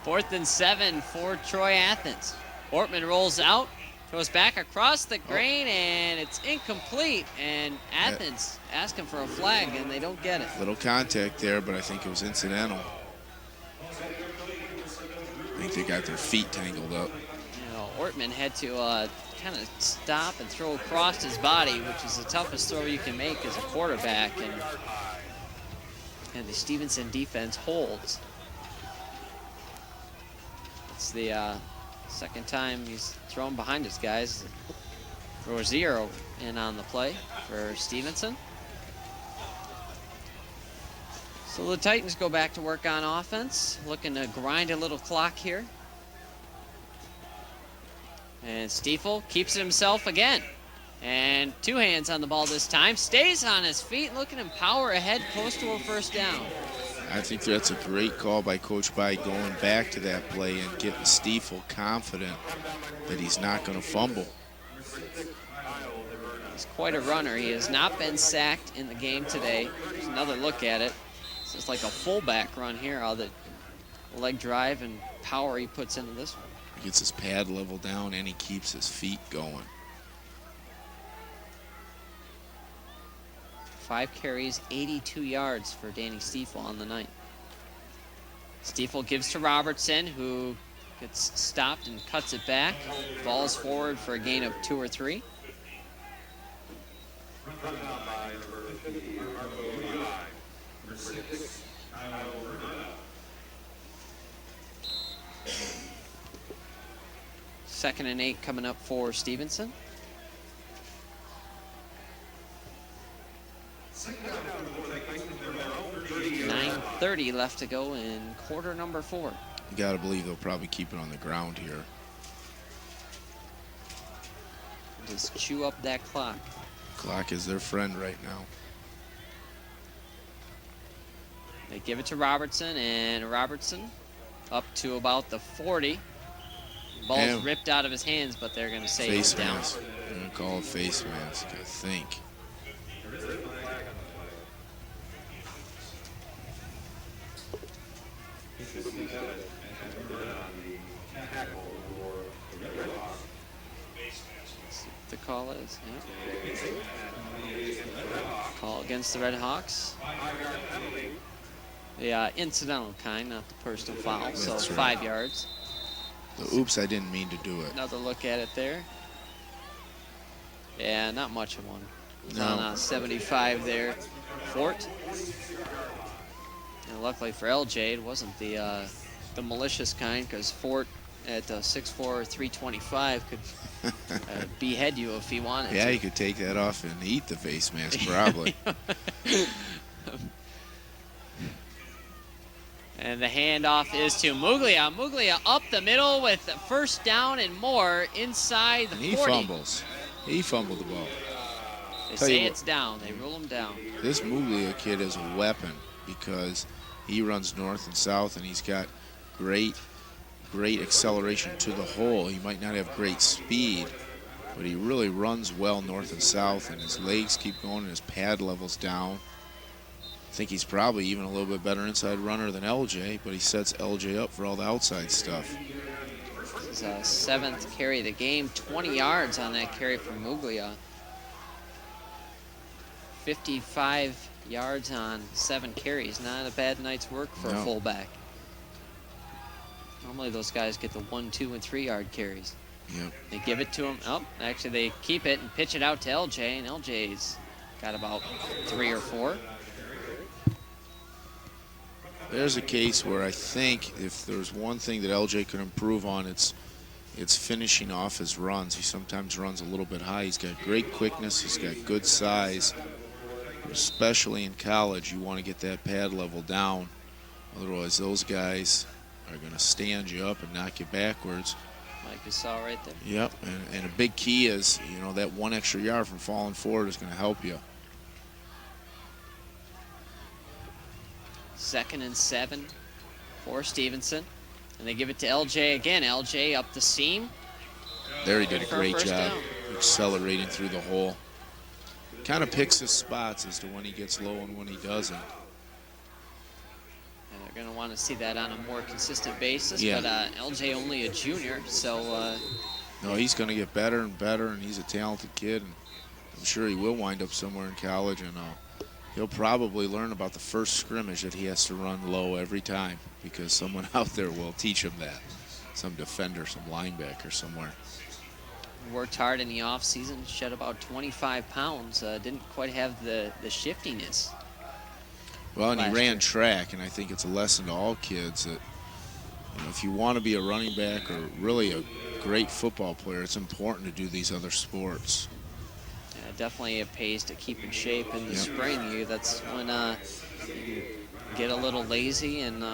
4th and 7 for Troy Athens. Ortman rolls out, throws back across the grain, and it's incomplete. And Athens asking for a flag, and they don't get it. Little contact there, but I think it was incidental. I think they got their feet tangled up. You know, Ortman had to kind of stop and throw across his body, which is the toughest throw you can make as a quarterback. And the Stevenson defense holds. It's the second time he's thrown behind his guys. Rozier in on the play for Stevenson. So the Titans go back to work on offense, looking to grind a little clock here. And Stiefel keeps it himself again. And 2 hands on the ball this time. Stays on his feet, looking to power ahead close to a first down. I think that's a great call by Coach By going back to that play and getting Stiefel confident that he's not going to fumble. He's quite a runner. He has not been sacked in the game today. There's another look at it. It's just like a fullback run here, all the leg drive and power he puts into this one. He gets his pad level down and he keeps his feet going. 5 carries, 82 yards for Danny Stiefel on the night. Stiefel gives to Robertson, who gets stopped and cuts it back. Falls forward for a gain of 2 or 3. Second and 8 coming up for Stevenson. 9:30 left to go in quarter number 4. You got to believe they'll probably keep it on the ground here. Just chew up that clock. Clock is their friend right now. They give it to Robertson, and Robertson up to about the 40. Ball's ripped out of his hands, but they're going to say it's down. Mask. They're going to call it face mask, I think. The call is, call against the Red Hawks. The incidental kind, not the personal foul, so That's 5 right. yards. The oops, I didn't mean to do it. Another look at it there. Yeah, not much of one. It was No. on 75 there. Fort. And luckily for LJ, it wasn't the malicious kind, because Fort at 6'4", 325 could behead you if he wanted Yeah, to. you could take that off and eat the face mask, probably. And the handoff is to Muglia. Muglia up the middle with the first down and more inside the And he 40. fumbles. He fumbled the ball. They Tell say you it's down. They rule him down. This Muglia kid is a weapon because he runs north and south, and he's got great great acceleration to the hole. He might not have great speed, but he really runs well north and south, and his legs keep going and his pad level's down. I think he's probably even a little bit better inside runner than LJ, but he sets LJ up for all the outside stuff. His 7th carry of the game, 20 yards on that carry from Muglia. 55 yards on 7 carries. Not a bad night's work for a fullback. Normally those guys get the 1, 2, and 3 yard carries. Yep. They give it to him. Oh, actually they keep it and pitch it out to LJ, and LJ's got about 3 or 4. There's a case where I think if there's one thing that LJ could improve on, it's finishing off his runs. He sometimes runs a little bit high. He's got great quickness. He's got good size. Especially in college, you want to get that pad level down. Otherwise, those guys are going to stand you up and knock you backwards. Like you saw right there. Yep, and a big key is, you know, that 1 extra yard from falling forward is going to help you. 2nd and 7 for Stevenson. And they give it to LJ again. LJ up the seam. There he did a great job down. accelerating through the hole. Kind of picks his spots as to when he gets low and when he doesn't. And they're going to want to see that on a more consistent basis. Yeah. But LJ only a junior, so... No, he's going to get better and better, and he's a talented kid. And I'm sure he will wind up somewhere in college, and he'll probably learn about the first scrimmage that he has to run low every time, because someone out there will teach him that. Some defender, some linebacker somewhere. Worked hard in the offseason, shed about 25 pounds. Didn't quite have the shiftiness. Well, and he ran track, and I think it's a lesson to all kids that, you know, if you want to be a running back or really a great football player, it's important to do these other sports. Yeah, definitely it pays to keep in shape in the spring. That's when you get a little lazy and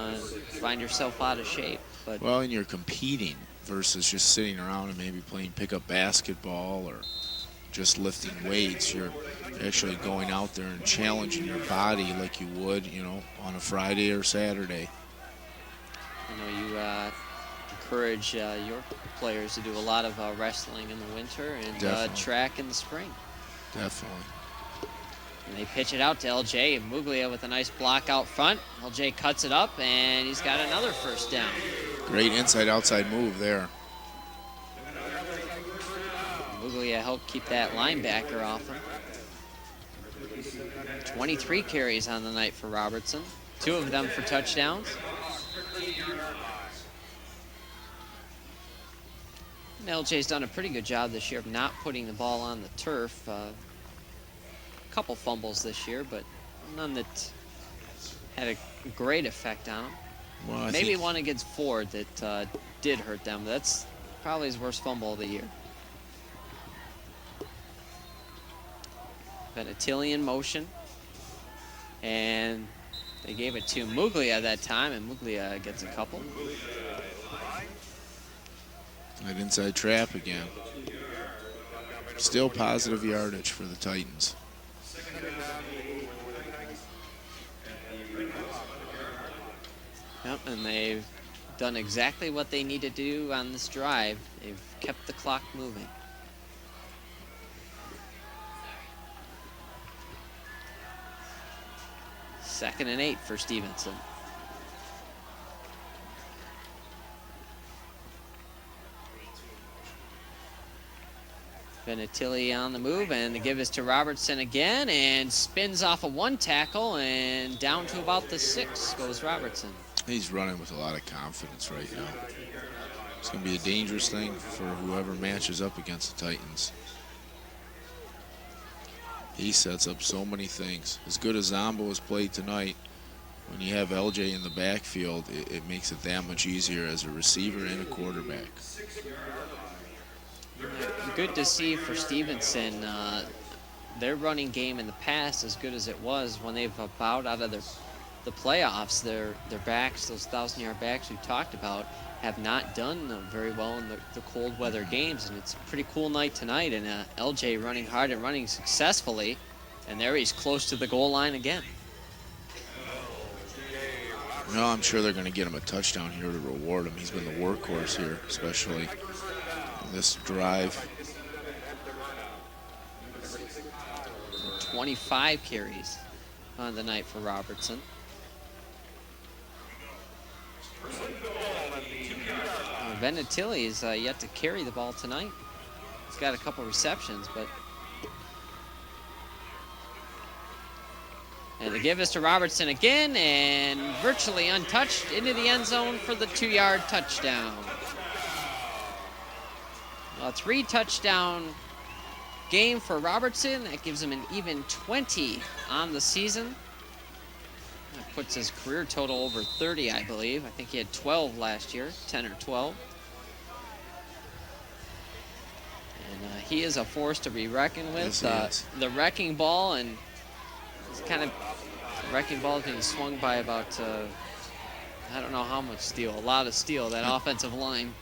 find yourself out of shape. But well, and you're competing versus just sitting around and maybe playing pickup basketball or just lifting weights. You're actually going out there and challenging your body like you would, you know, on a Friday or Saturday. I know you encourage your players to do a lot of wrestling in the winter and track in the spring. Definitely. And they pitch it out to LJ, and Muglia with a nice block out front. LJ cuts it up, and he's got another first down. Great inside-outside move there. Muglia helped keep that linebacker off him. 23 carries on the night for Robertson, 2 of them for touchdowns. And LJ's done a pretty good job this year of not putting the ball on the turf. A couple fumbles this year, but none that had a great effect on him. Well, Maybe one against Ford that did hurt them. That's probably his worst fumble of the year. Venetili in motion. And they gave it to Muglia that time, and Muglia gets a couple. That inside trap again. Still positive yardage for the Titans. Yep, and they've done exactly what they need to do on this drive. They've kept the clock moving. Second and 8 for Stevenson. Venetili on the move, and the give is to Robertson again, and spins off a 1 tackle, and down to about the 6 goes Robertson. He's running with a lot of confidence right now. It's going to be a dangerous thing for whoever matches up against the Titans. He sets up so many things. As good as Zombo has played tonight, when you have LJ in the backfield, it makes it that much easier as a receiver and a quarterback. Good to see for Stevenson. Their running game in the past, as good as it was, when they've bowed out of the playoffs, their backs, those 1,000-yard backs we talked about, have not done very well in the cold weather games. And it's a pretty cool night tonight, and LJ running hard and running successfully, and there he's close to the goal line again. No, I'm sure they're going to get him a touchdown here to reward him. He's been the workhorse here, especially in this drive. 25 carries on the night for Robertson. Venetili is yet to carry the ball tonight. He's got a couple receptions, but... And the give is to Robertson again, and virtually untouched into the end zone for the 2-yard touchdown. A 3-touchdown game for Robertson. That gives him an even 20 on the season. That puts his career total over 30, I believe. I think he had 12 last year, 10 or 12. And he is a force to be reckoned with. Yes, the wrecking ball, and it's kind of wrecking ball being swung by about, I don't know how much steel, a lot of steel, that offensive line.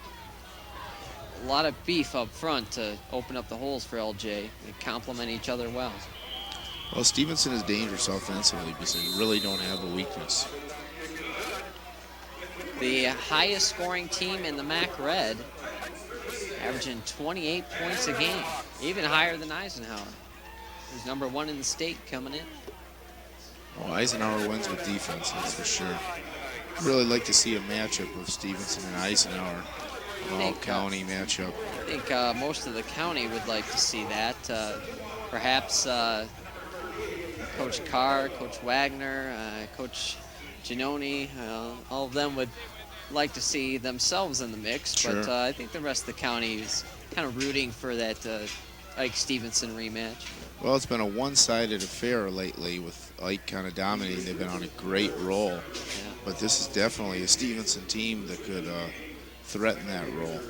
A lot of beef up front to open up the holes for LJ. They complement each other well. Well, Stevenson is dangerous offensively because they really don't have a weakness. The highest scoring team in the MAC Red, averaging 28 points a game, even higher than Eisenhower, who's number 1 in the state coming in. Well, Eisenhower wins with defense, that's for sure. Really like to see a matchup of Stevenson and Eisenhower, an all-county matchup. I think most of the county would like to see that. Perhaps Coach Carr, Coach Wagner, Coach Giannoni, all of them would like to see themselves in the mix. Sure. But I think the rest of the county is kind of rooting for that Ike Stevenson rematch. Well, it's been a one-sided affair lately with Ike kind of dominating. They've been on a great roll. Yeah. But this is definitely a Stevenson team that could threaten that role.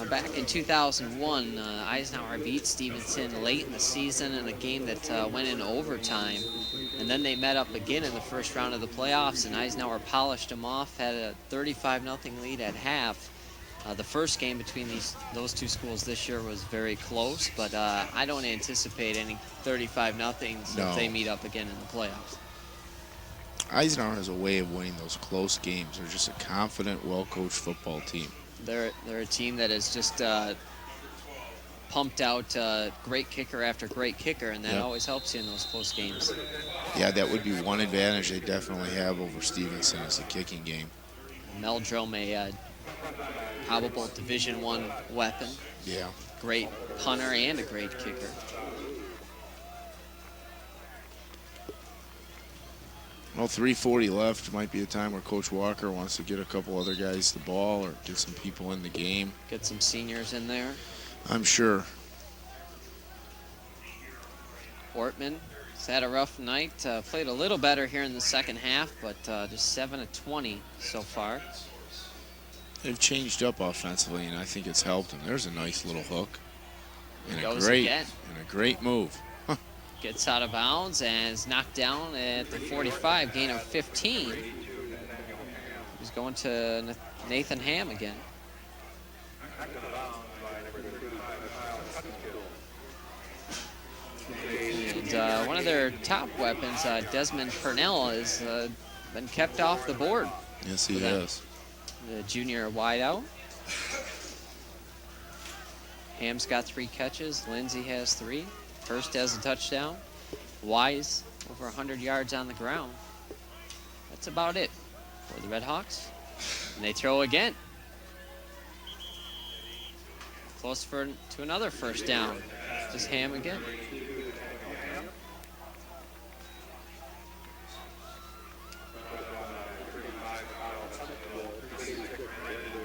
Back in 2001, Eisenhower beat Stevenson late in the season in a game that went into overtime. And then they met up again in the first round of the playoffs, and Eisenhower polished them off, had a 35-0 lead at half. The first game between those two schools this year was very close, but I don't anticipate any 35-0s No. if they meet up again in the playoffs. Eisenhower has a way of winning those close games. They're just a confident, well-coached football team. They're a team that has just pumped out great kicker after great kicker, and that Yep. always helps you in those close games. Yeah, that would be one advantage they definitely have over Stevenson is the kicking game. Meldrum, a probable Division I weapon, Yeah. great punter and a great kicker. Well, 3:40 left. Might be a time where Coach Walker wants to get a couple other guys the ball or get some people in the game. Get some seniors in there. I'm sure. Ortman has had a rough night. Played a little better here in the second half, but just 7 of 20 so far. They've changed up offensively, and I think it's helped them. There's a nice little hook. And Goes again. a great move. Gets out of bounds and is knocked down at the 45, gain of 15. He's going to Nathan Ham again. And one of their top weapons, Desmond Purnell, has been kept off the board. Yes, he has. The junior wideout. Ham's got 3 catches. Lindsay has 3. Hurst has a touchdown. Wise over 100 yards on the ground. That's about it for the Red Hawks. And they throw again. Close to another first down. Just Ham again.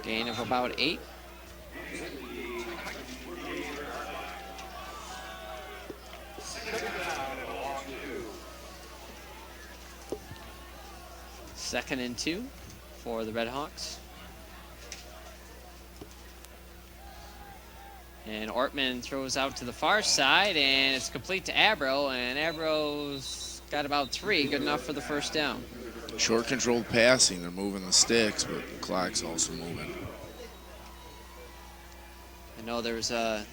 Gain of about 8. Second and 2 for the Red Hawks. And Ortman throws out to the far side, and it's complete to Abro, and Abro's got about 3, good enough for the first down. Short controlled passing. They're moving the sticks, but the clock's also moving. I know there's a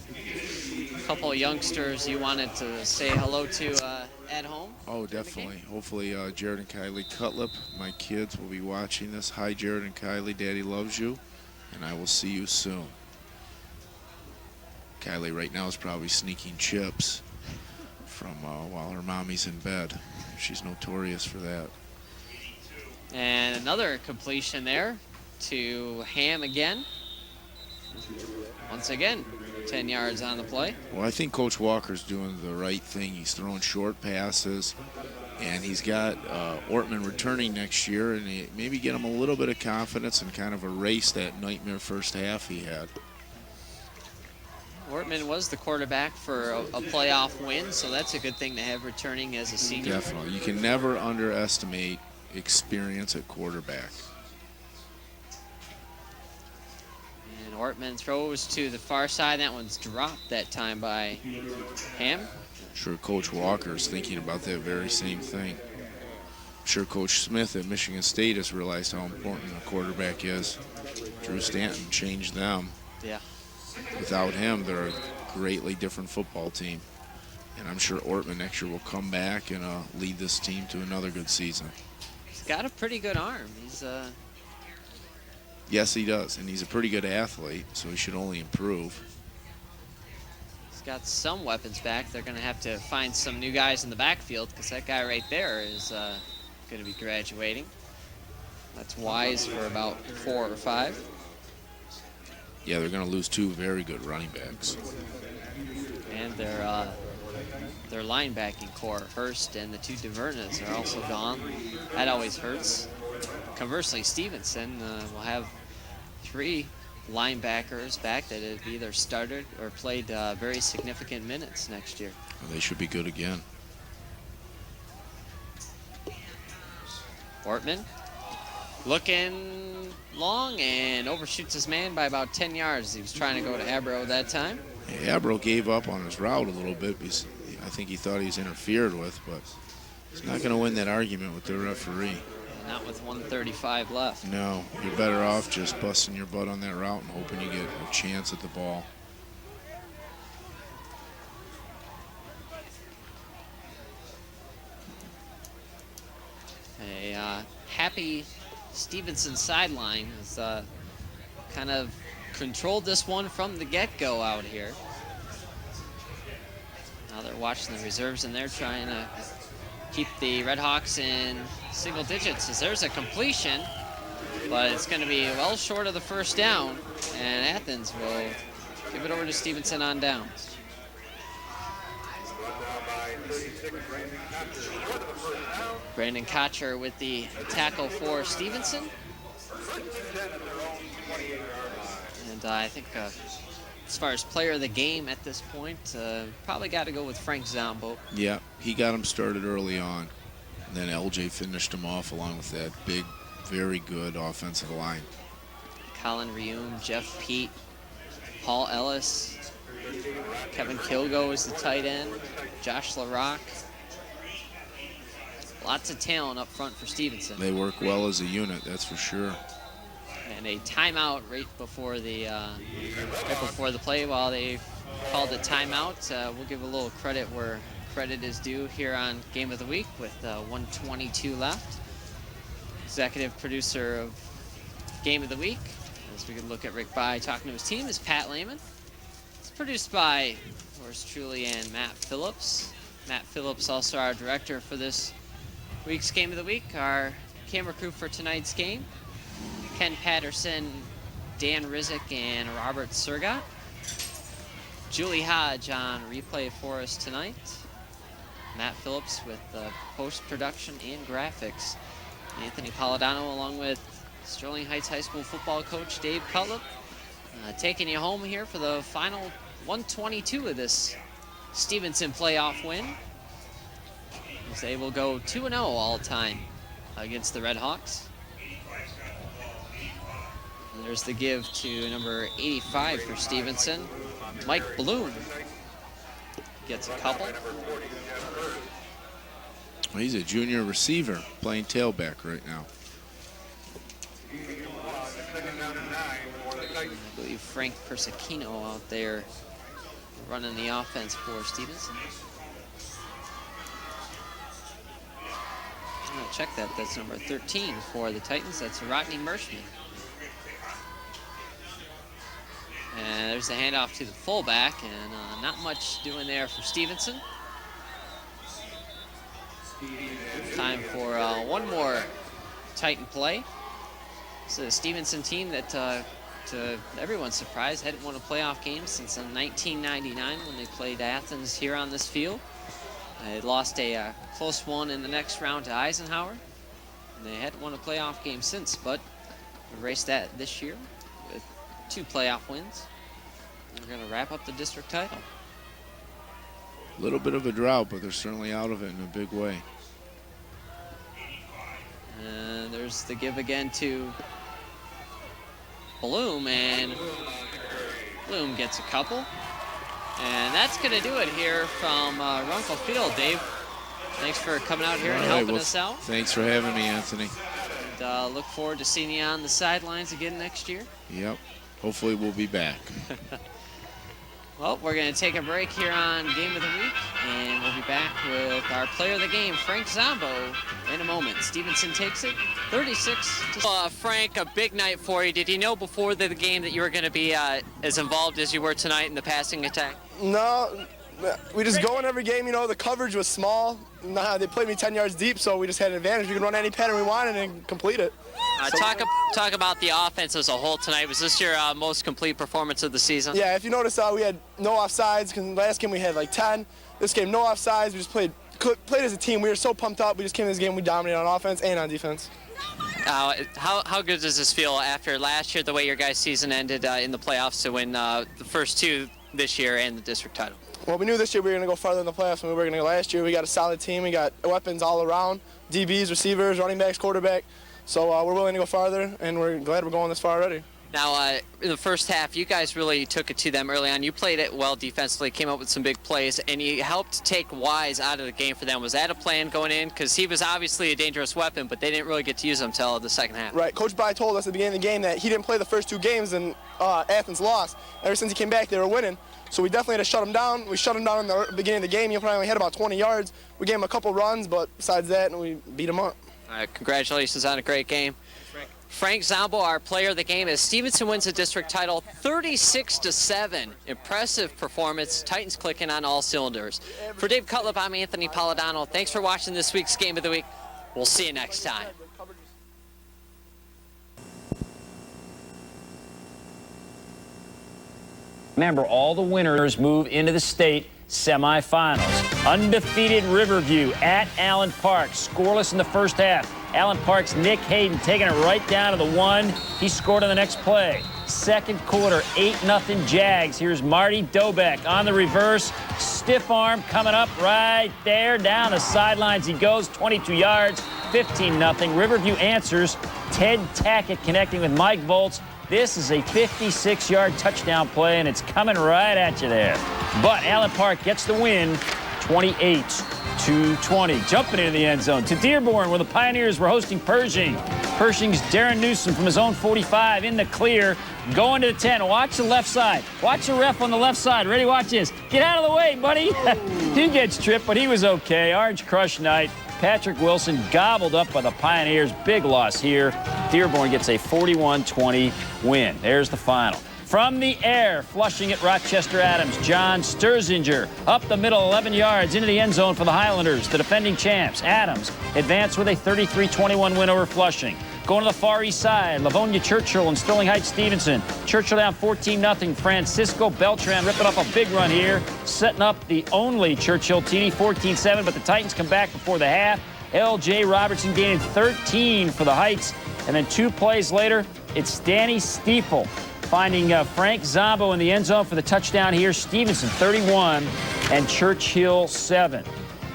couple of youngsters you wanted to say hello to at home. Oh, definitely. Hopefully, Jared and Kylie Cutlip, my kids, will be watching this. Hi, Jared and Kylie. Daddy loves you, and I will see you soon. Kylie right now is probably sneaking chips from while her mommy's in bed. She's notorious for that. And another completion there to Ham again. Once again, 10 yards on the play. Well, I think Coach Walker's doing the right thing. He's throwing short passes, and he's got Ortman returning next year, and maybe get him a little bit of confidence and kind of erase that nightmare first half he had. Ortman was the quarterback for a playoff win, so that's a good thing to have returning as a senior. Definitely. You can never underestimate experience at quarterback. And Ortman throws to the far side. That one's dropped that time by Ham. I'm sure Coach Walker's thinking about that very same thing. I'm sure Coach Smith at Michigan State has realized how important a quarterback is. Drew Stanton changed them. Yeah. Without him, they're a greatly different football team. And I'm sure Ortman next year will come back and lead this team to another good season. He's got a pretty good arm. Yes, he does. And he's a pretty good athlete, so he should only improve. He's got some weapons back. They're going to have to find some new guys in the backfield because that guy right there is going to be graduating. That's Wise for about 4 or 5. Yeah, they're going to lose 2 very good running backs. And their linebacking core, Hurst and the 2 DeVernas, are also gone. That always hurts. Conversely, Stevenson will have 3 linebackers back that have either started or played very significant minutes next year. Well, they should be good again. Ortman looking long and overshoots his man by about 10 yards. He was trying to go to Abro that time. Yeah, Abro gave up on his route a little bit because I think he thought he was interfered with, but he's not going to win that argument with the referee. Not with 1:35 left. No, you're better off just busting your butt on that route and hoping you get a chance at the ball. A happy Stevenson sideline has kind of controlled this one from the get-go out here. Now they're watching the reserves and they're trying to keep the Red Hawks in single digits as there's a completion, but it's going to be well short of the first down, and Athens will give it over to Stevenson on downs. Brandon Kocher with the tackle for Stevenson. And I think as far as player of the game at this point, probably got to go with Frank Zombo. Yeah, he got him started early on. And then LJ finished him off along with that big, very good offensive line. Colin Reum, Jeff Pete, Paul Ellis, Kevin Kilgo is the tight end, Josh LaRock. Lots of talent up front for Stevenson. They work well as a unit, that's for sure. And a timeout right before the play. While they called a timeout, we'll give a little credit where credit is due here on Game of the Week with 1:22 left. Executive producer of Game of the Week, as we can look at Rick By talking to his team, is Pat Lehman. It's produced by yours truly and Matt Phillips. Matt Phillips also our director for this week's Game of the Week. Our camera crew for tonight's game: Ken Patterson, Dan Rizek, and Robert Surgot. Julie Hodge on replay for us tonight. Matt Phillips with post-production and graphics. Anthony Polidano along with Sterling Heights High School football coach Dave Cutlip, taking you home here for the final 1:22 of this Stevenson playoff win. As they will go 2-0 all time against the Red Hawks. And there's the give to number 85 for Stevenson. Mike Bloom gets a couple. Well, he's a junior receiver playing tailback right now. I believe Frank Persicino out there running the offense for Stevenson. I'm going to check that. That's number 13 for the Titans. That's Rodney Mershman. And there's the handoff to the fullback, and not much doing there for Stevenson. Time for one more Titan play. It's a Stevenson team that, to everyone's surprise, hadn't won a playoff game since 1999 when they played Athens here on this field. They lost a close one in the next round to Eisenhower. And they hadn't won a playoff game since, but erased that this year with 2 playoff wins. We're going to wrap up the district title. A little bit of a drought, but they're certainly out of it in a big way. And there's the give again to Bloom, and Bloom gets a couple. And that's going to do it here from Runkle Field. Dave, thanks for coming out here and helping us out. Thanks for having me, Anthony. And look forward to seeing you on the sidelines again next year. Yep. Hopefully we'll be back. Well, we're going to take a break here on Game of the Week, and we'll be back with our player of the game, Frank Zombo, in a moment. Stevenson takes it 36-6. Frank, a big night for you. Did you know before the game that you were going to be as involved as you were tonight in the passing attack? No, we just go in every game. You know, the coverage was small. They played me 10 yards deep, so we just had an advantage. We could run any pattern we wanted and complete it. Talk about the offense as a whole tonight. Was this your most complete performance of the season? Yeah, if you notice, we had no offsides. Because last game we had like 10. This game, no offsides. We just played as a team. We were so pumped up. We just came in this game. We dominated on offense and on defense. How good does this feel after last year, the way your guys' season ended in the playoffs, to win the first 2 this year and the district title? Well, we knew this year we were going to go farther in the playoffs than we were going to go last year. We got a solid team. We got weapons all around, DBs, receivers, running backs, quarterback. So we're willing to go farther, and we're glad we're going this far already. Now, in the first half, you guys really took it to them early on. You played it well defensively, came up with some big plays, and you helped take Wise out of the game for them. Was that a plan going in? Because he was obviously a dangerous weapon, but they didn't really get to use him until the second half. Right. Coach Bry told us at the beginning of the game that he didn't play the first 2 games, and Athens lost. Ever since he came back, they were winning. So we definitely had to shut him down. We shut him down in the beginning of the game. He probably only had about 20 yards. We gave him a couple runs, but besides that, we beat him up. All right, congratulations on a great game. Frank Zombo, our player of the game, as Stevenson wins the district title 36-7. Impressive performance. Titans clicking on all cylinders. For Dave Cutlip, I'm Anthony Polidano. Thanks for watching this week's Game of the Week. We'll see you next time. Remember, all the winners move into the state semifinals. Undefeated Riverview at Allen Park, scoreless in the first half. Allen Park's Nick Hayden taking it right down to the 1. He scored on the next play. Second quarter, 8-0 Jags. Here's Marty Dobeck on the reverse. Stiff arm coming up right there. Down the sidelines he goes, 22 yards, 15-0. Riverview answers. Ted Tackett connecting with Mike Volz. This is a 56-yard touchdown play, and it's coming right at you there. But Allen Park gets the win, 28-20. Jumping into the end zone to Dearborn, where the Pioneers were hosting Pershing. Pershing's Darren Newsom from his own 45 in the clear, going to the 10. Watch the left side. Watch the ref on the left side. Ready? Watch this. Get out of the way, buddy. He gets tripped, but he was okay. Orange Crush night. Patrick Wilson gobbled up by the Pioneers. Big loss here. Dearborn gets a 41-20 win. There's the final. From the air, flushing at Rochester Adams, John Sturzinger up the middle, 11 yards into the end zone for the Highlanders, the defending champs. Adams advanced with a 33-21 win over Flushing. Going to the far east side, Livonia Churchill and Sterling Heights Stevenson. Churchill down 14-0. Francisco Beltran ripping up a big run here, setting up the only Churchill TD, 14-7, but the Titans come back before the half. L.J. Robertson gaining 13 for the Heights, and then 2 plays later, it's Danny Stiefel finding Frank Zombo in the end zone for the touchdown here. Stevenson 31 and Churchill 7.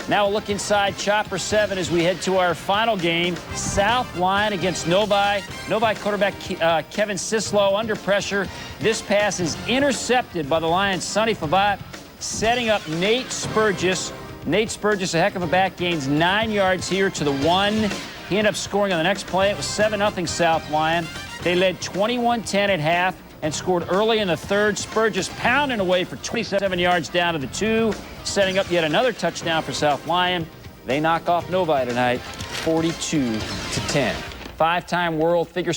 Now we'll look inside Chopper 7 as we head to our final game. South Lyon against Novi. Novi quarterback Kevin Sislow under pressure. This pass is intercepted by the Lions' Sonny Favat, setting up Nate Spurgis. Nate Spurgis, a heck of a back, gains 9 yards here to the 1. He ended up scoring on the next play. It was 7-0 South Lyon. They led 21-10 at half and scored early in the third. Spurgis pounding away for 27 yards down to the 2, setting up yet another touchdown for South Lyon. They knock off Novi tonight, 42-10. Five-time world figure